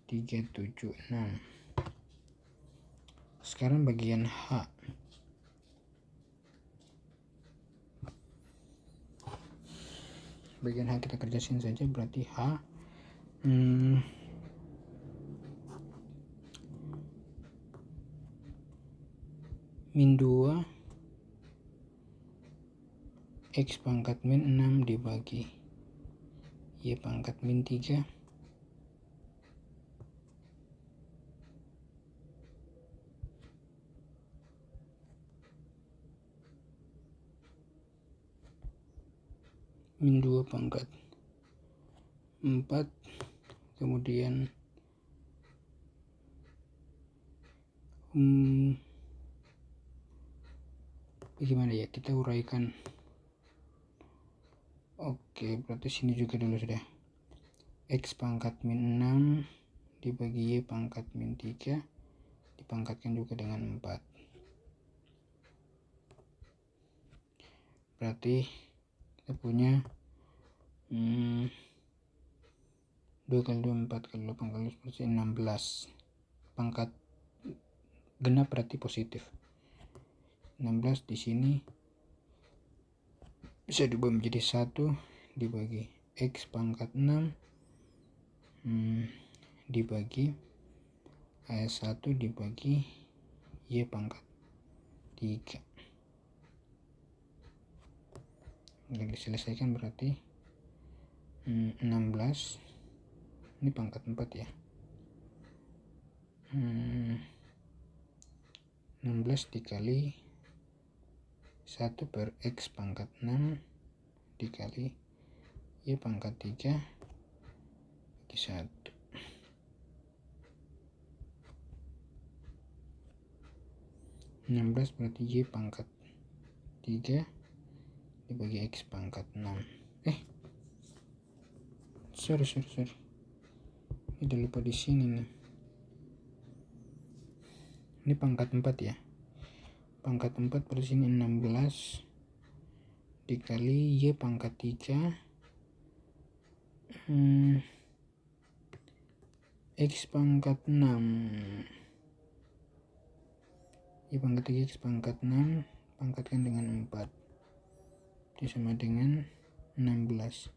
3, 7, 6. Sekarang bagian H. Bagian H kita kerjain saja, berarti H min 2 X pangkat min 6 dibagi Y pangkat min 3 min 2 pangkat 4, kemudian gimana ya, kita uraikan. Oke, berarti sini juga dulu sudah. X pangkat min 6 dibagi Y pangkat min 3 dipangkatkan juga dengan 4. Berarti kita punya 2 kali 2 4 kali 8 kali 16. Pangkat genap berarti positif. 16 di sini bisa diubah menjadi 1 dibagi X pangkat 6 dibagi 1 dibagi Y pangkat 3. Jadi diselesaikan berarti 16 ini pangkat 4 ya, 16 dikali 1 per X pangkat 6 dikali Y pangkat 3 bagi 1. 16 berarti Y pangkat 3 dibagi X pangkat 6. Sorry. Tidak lupa di sini nih. Ini pangkat 4 ya. Pangkat 4 pada sini 16 dikali Y pangkat 3 X pangkat 6. Y pangkat 3 X pangkat 6 pangkatkan dengan 4 itu sama dengan 16.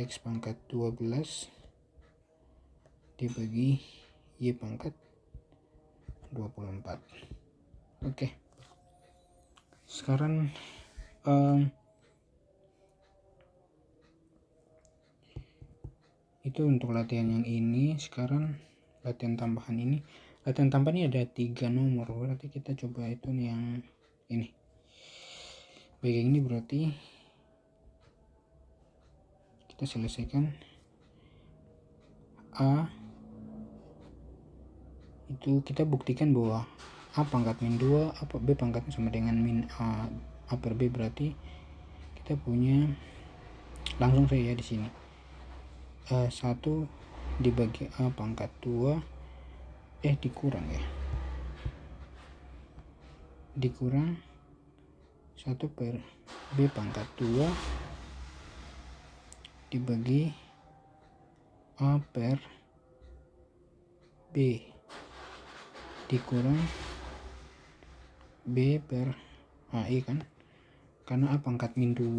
X pangkat 12 dibagi Y pangkat 24. Oke. Sekarang itu untuk latihan yang ini. Sekarang latihan tambahan ini. Latihan tambahan ini ada 3 nomor. Berarti kita coba itu yang ini. Baik, yang ini berarti kita selesaikan. A itu kita buktikan bahwa A pangkat min 2 B pangkatnya sama dengan min A per B, berarti kita punya langsung saja di sini 1 dibagi A pangkat 2 dikurang ya, dikurang 1 per B pangkat 2 dibagi A per B dikurang B per AI kan, karena A pangkat min 2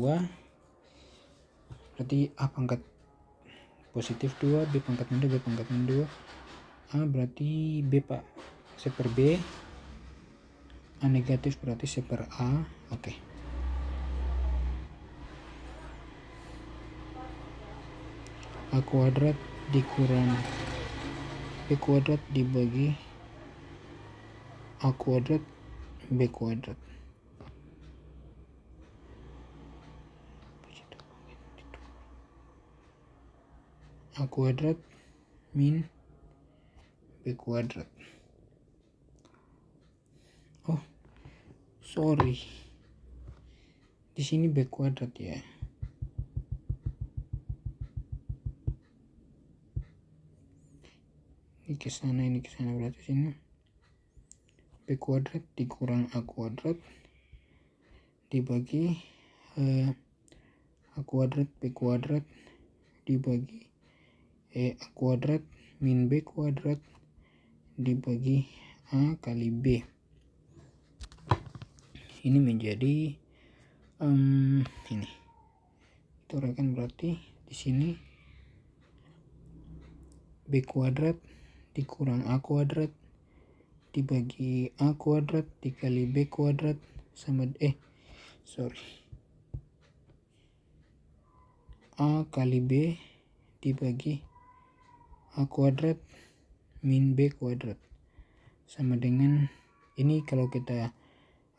berarti A pangkat positif 2 B pangkat min 2 B pangkat min 2 A berarti B pak seper B, A negatif berarti seper A. Oke. A kuadrat dikurang B kuadrat dibagi A kuadrat B kuadrat. A kuadrat min B kuadrat. Oh, sorry. Di sini B kuadrat ya. Ini ke sana berarti sini B kuadrat dikurang A kuadrat dibagi A kuadrat B kuadrat dibagi A kuadrat min B kuadrat dibagi A kali B. Ini menjadi ini. Itu rekan berarti di sini B kuadrat dikurang A kuadrat dibagi A kuadrat dikali B kuadrat sama A kali B dibagi A kuadrat min B kuadrat sama dengan ini. Kalau kita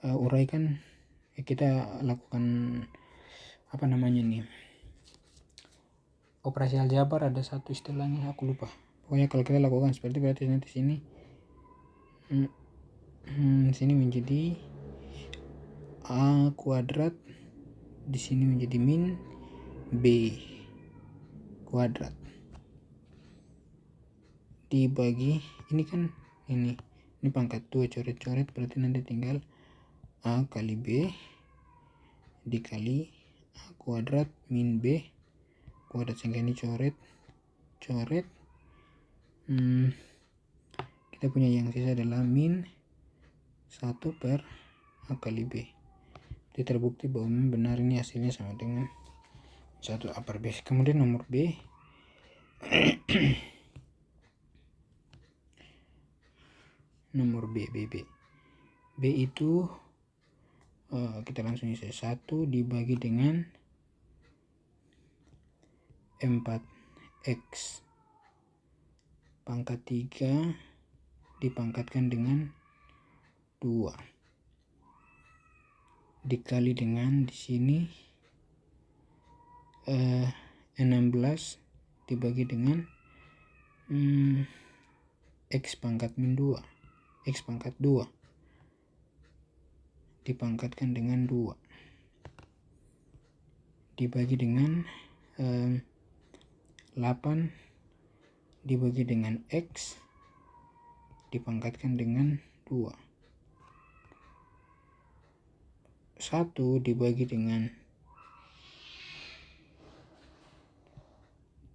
uraikan kita lakukan apa namanya nih, operasi aljabar, ada satu istilahnya aku lupa. Pokoknya kalau kita lakukan seperti berarti nanti sini sini menjadi A kuadrat, di sini menjadi min B kuadrat dibagi ini kan ini pangkat 2 coret-coret, berarti nanti tinggal A kali B dikali A kuadrat min B kuadrat, sehingga ini coret kita punya yang sisa adalah min 1 per A kali B. Jadi terbukti bahwa benar ini hasilnya sama dengan 1 A per B. Kemudian nomor B nomor B itu kita langsung isi 1 dibagi dengan 4x pangkat 3 dipangkatkan dengan 2 dikali dengan di sini 16 dibagi dengan x pangkat min 2 x pangkat 2 dipangkatkan dengan 2 dibagi dengan 8 dibagi dengan X dipangkatkan dengan 2. 1 dibagi dengan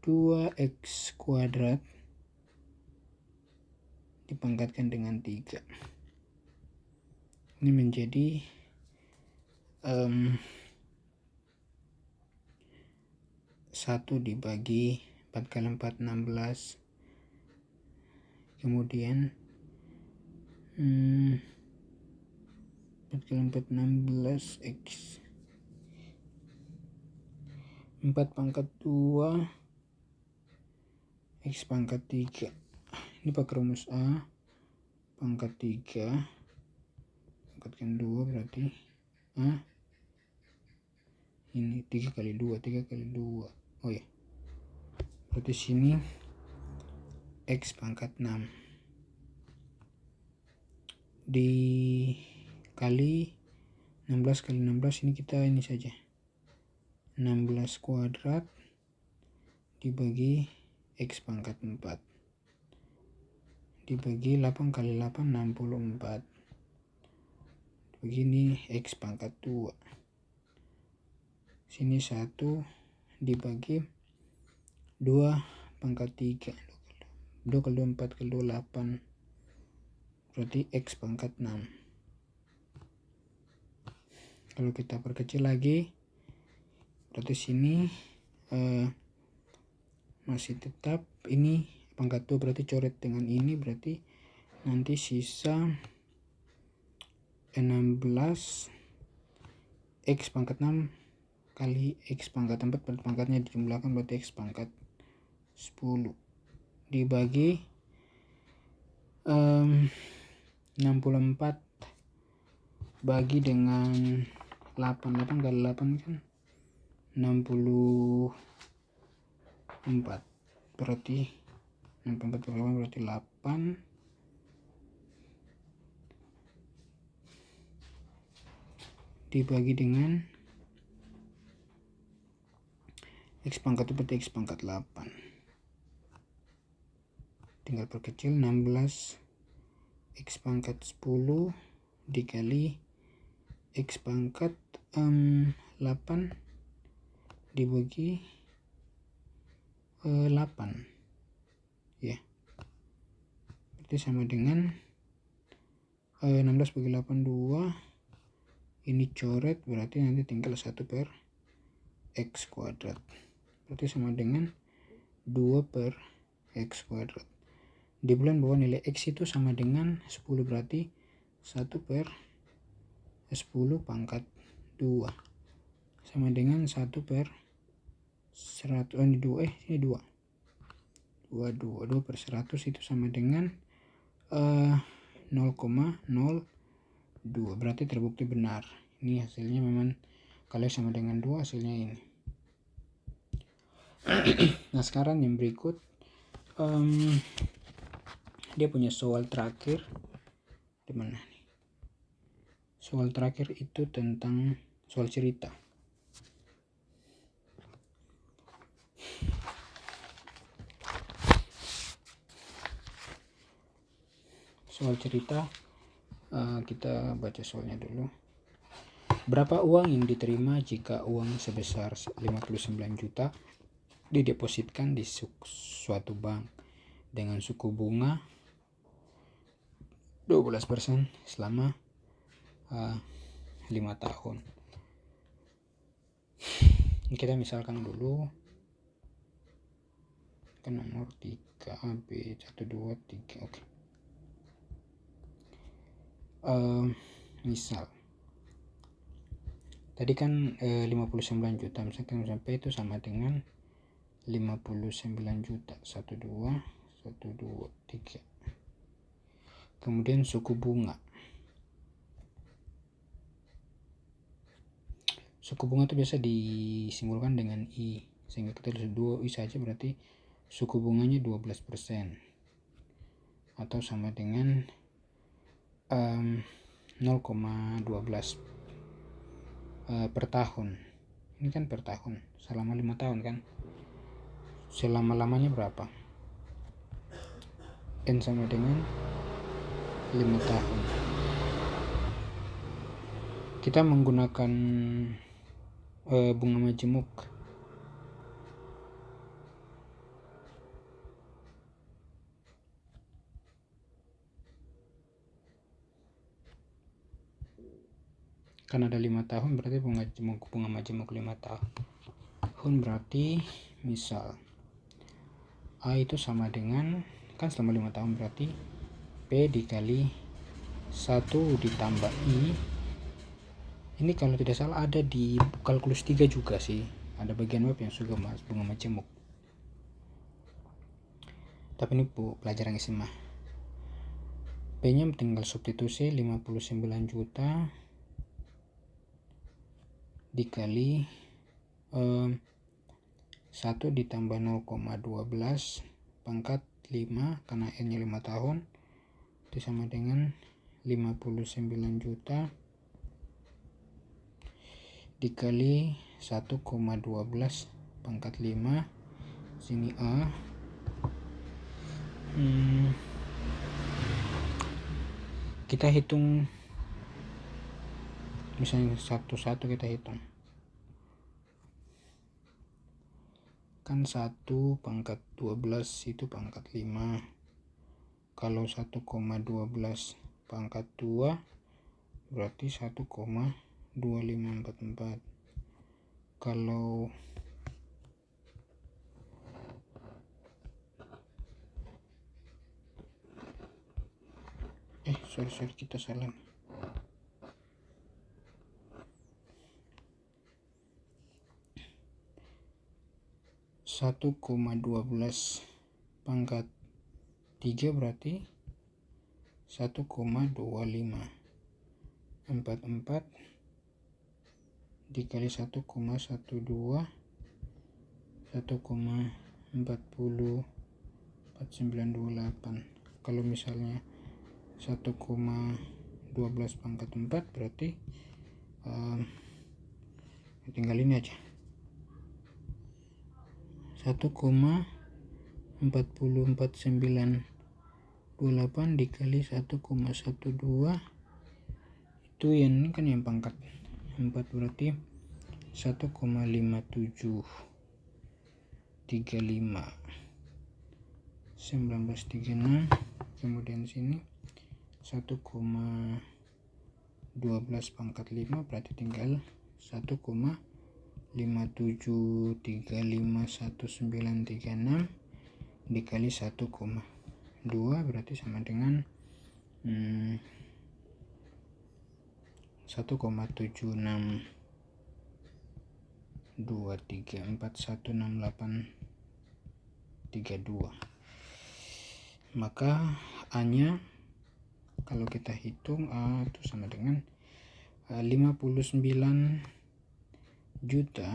2x kuadrat dipangkatkan dengan 3. Ini menjadi 1 dibagi 4 kali 4 16, kemudian 4 kali 4 16 X 4 pangkat 2 X pangkat 3. Ini pakai rumus A, pangkat 3 pangkatkan 2 berarti A, ini 3 kali 2 oh ya, berarti sini X pangkat 6 dikali 16 kali 16, ini kita ini saja 16 kuadrat dibagi X pangkat 4 dibagi 8 kali 8 64, begini X pangkat 2. Sini 1 dibagi 2 pangkat 3, 2 kali 2 4 kali 2 8, berarti X pangkat 6. Kalau kita perkecil lagi, berarti sini masih tetap ini pangkat 2, berarti coret dengan ini, berarti nanti sisa 16 X pangkat 6 kali X pangkat 4, berarti pangkatnya dijumlahkan, berarti X pangkat 10 dibagi 64 bagi dengan 8 kali 8 kan 64, berarti 64 kali 8 berarti 8 dibagi dengan X pangkat 4 berarti X pangkat 8, tinggal perkecil 16 X pangkat 10 dikali X pangkat 8 dibagi 8 ya, berarti sama dengan 16 bagi 8 2, ini coret, berarti nanti tinggal 1 per X kuadrat, berarti sama dengan 2 per X kuadrat. Di bulan bahwa nilai X itu sama dengan 10, berarti 1 per 10 pangkat 2 sama dengan 1 per 100, ini 2 ini 2 per 100 itu sama dengan 0,02, berarti terbukti benar. Ini hasilnya memang kalau sama dengan 2 hasilnya ini. Nah sekarang yang berikut dia punya soal terakhir, di mana nih? Soal terakhir itu tentang soal cerita. Soal cerita, kita baca soalnya dulu. Berapa uang yang diterima jika uang sebesar 59 juta didepositkan di suatu bank dengan suku bunga 12% selama 5 tahun. Kita misalkan dulu kan nomor 3 A B 1 2 3. Oke. Misal tadi kan 59 juta, misalkan sampai itu sama dengan 59 juta 1 2 3. Kemudian suku bunga itu biasa disimbolkan dengan I, sehingga kita tulis 2I saja, berarti suku bunganya 12% atau sama dengan 0,12 per tahun. Ini kan per tahun selama 5 tahun kan, selama-lamanya berapa? N sama dengan 5 tahun. Kita menggunakan bunga majemuk. Kan ada 5 tahun, berarti bunga majemuk 5 tahun. Berarti misal A itu sama dengan, kan selama 5 tahun berarti P dikali 1 ditambah I. Ini kalau tidak salah ada di kalkulus 3 juga sih, ada bagian web yang suka bunga majemuk. Tapi ini pelajaran SMA. P nya tinggal substitusi 59 juta dikali 1 ditambah 0,12 pangkat 5 karena N nya 5 tahun itu sama dengan 59 juta dikali 1,12 pangkat 5, sini A. Kita hitung misalnya satu-satu, kita hitung kan 1 pangkat 12 itu pangkat 5. Kalau 1,12 pangkat 2 berarti 1,2544. Kalau sorry kita salah. Satu koma 12 pangkat 3 berarti 1,2544 dikali 1,12 1,404928. Kalau misalnya 1,12 pangkat 4 berarti tinggal ini aja, 1,44498 dikali 1,12 itu yang ini kan yang pangkat 4 berarti 1,5735 1936. Kemudian sini 1,12 pangkat 5 berarti tinggal 1,57351936 dikali 1,2 berarti sama dengan 1,7623416832. Maka A nya kalau kita hitung A itu sama dengan 59 juta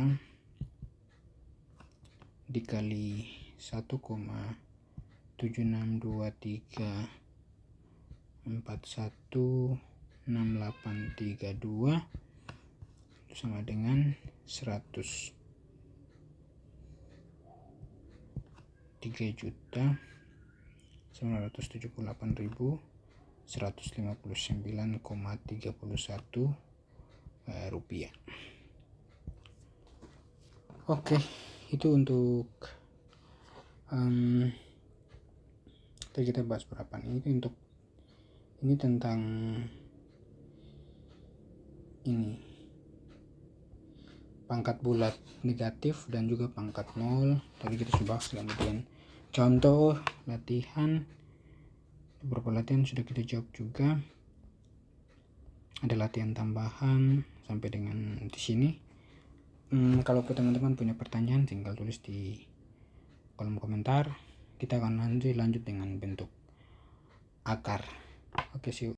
dikali 1,7623416832 itu sama dengan 103.978.159,31 rupiah. Oke, itu untuk tadi kita bahas berapa nih, ini tentang ini pangkat bulat negatif dan juga pangkat 0 tadi kita sudah bahas. Kemudian contoh latihan, beberapa latihan sudah kita jawab juga, ada latihan tambahan sampai dengan di sini. Kalau teman-teman punya pertanyaan tinggal tulis di kolom komentar, kita akan lanjut dengan bentuk akar. Oke, see you.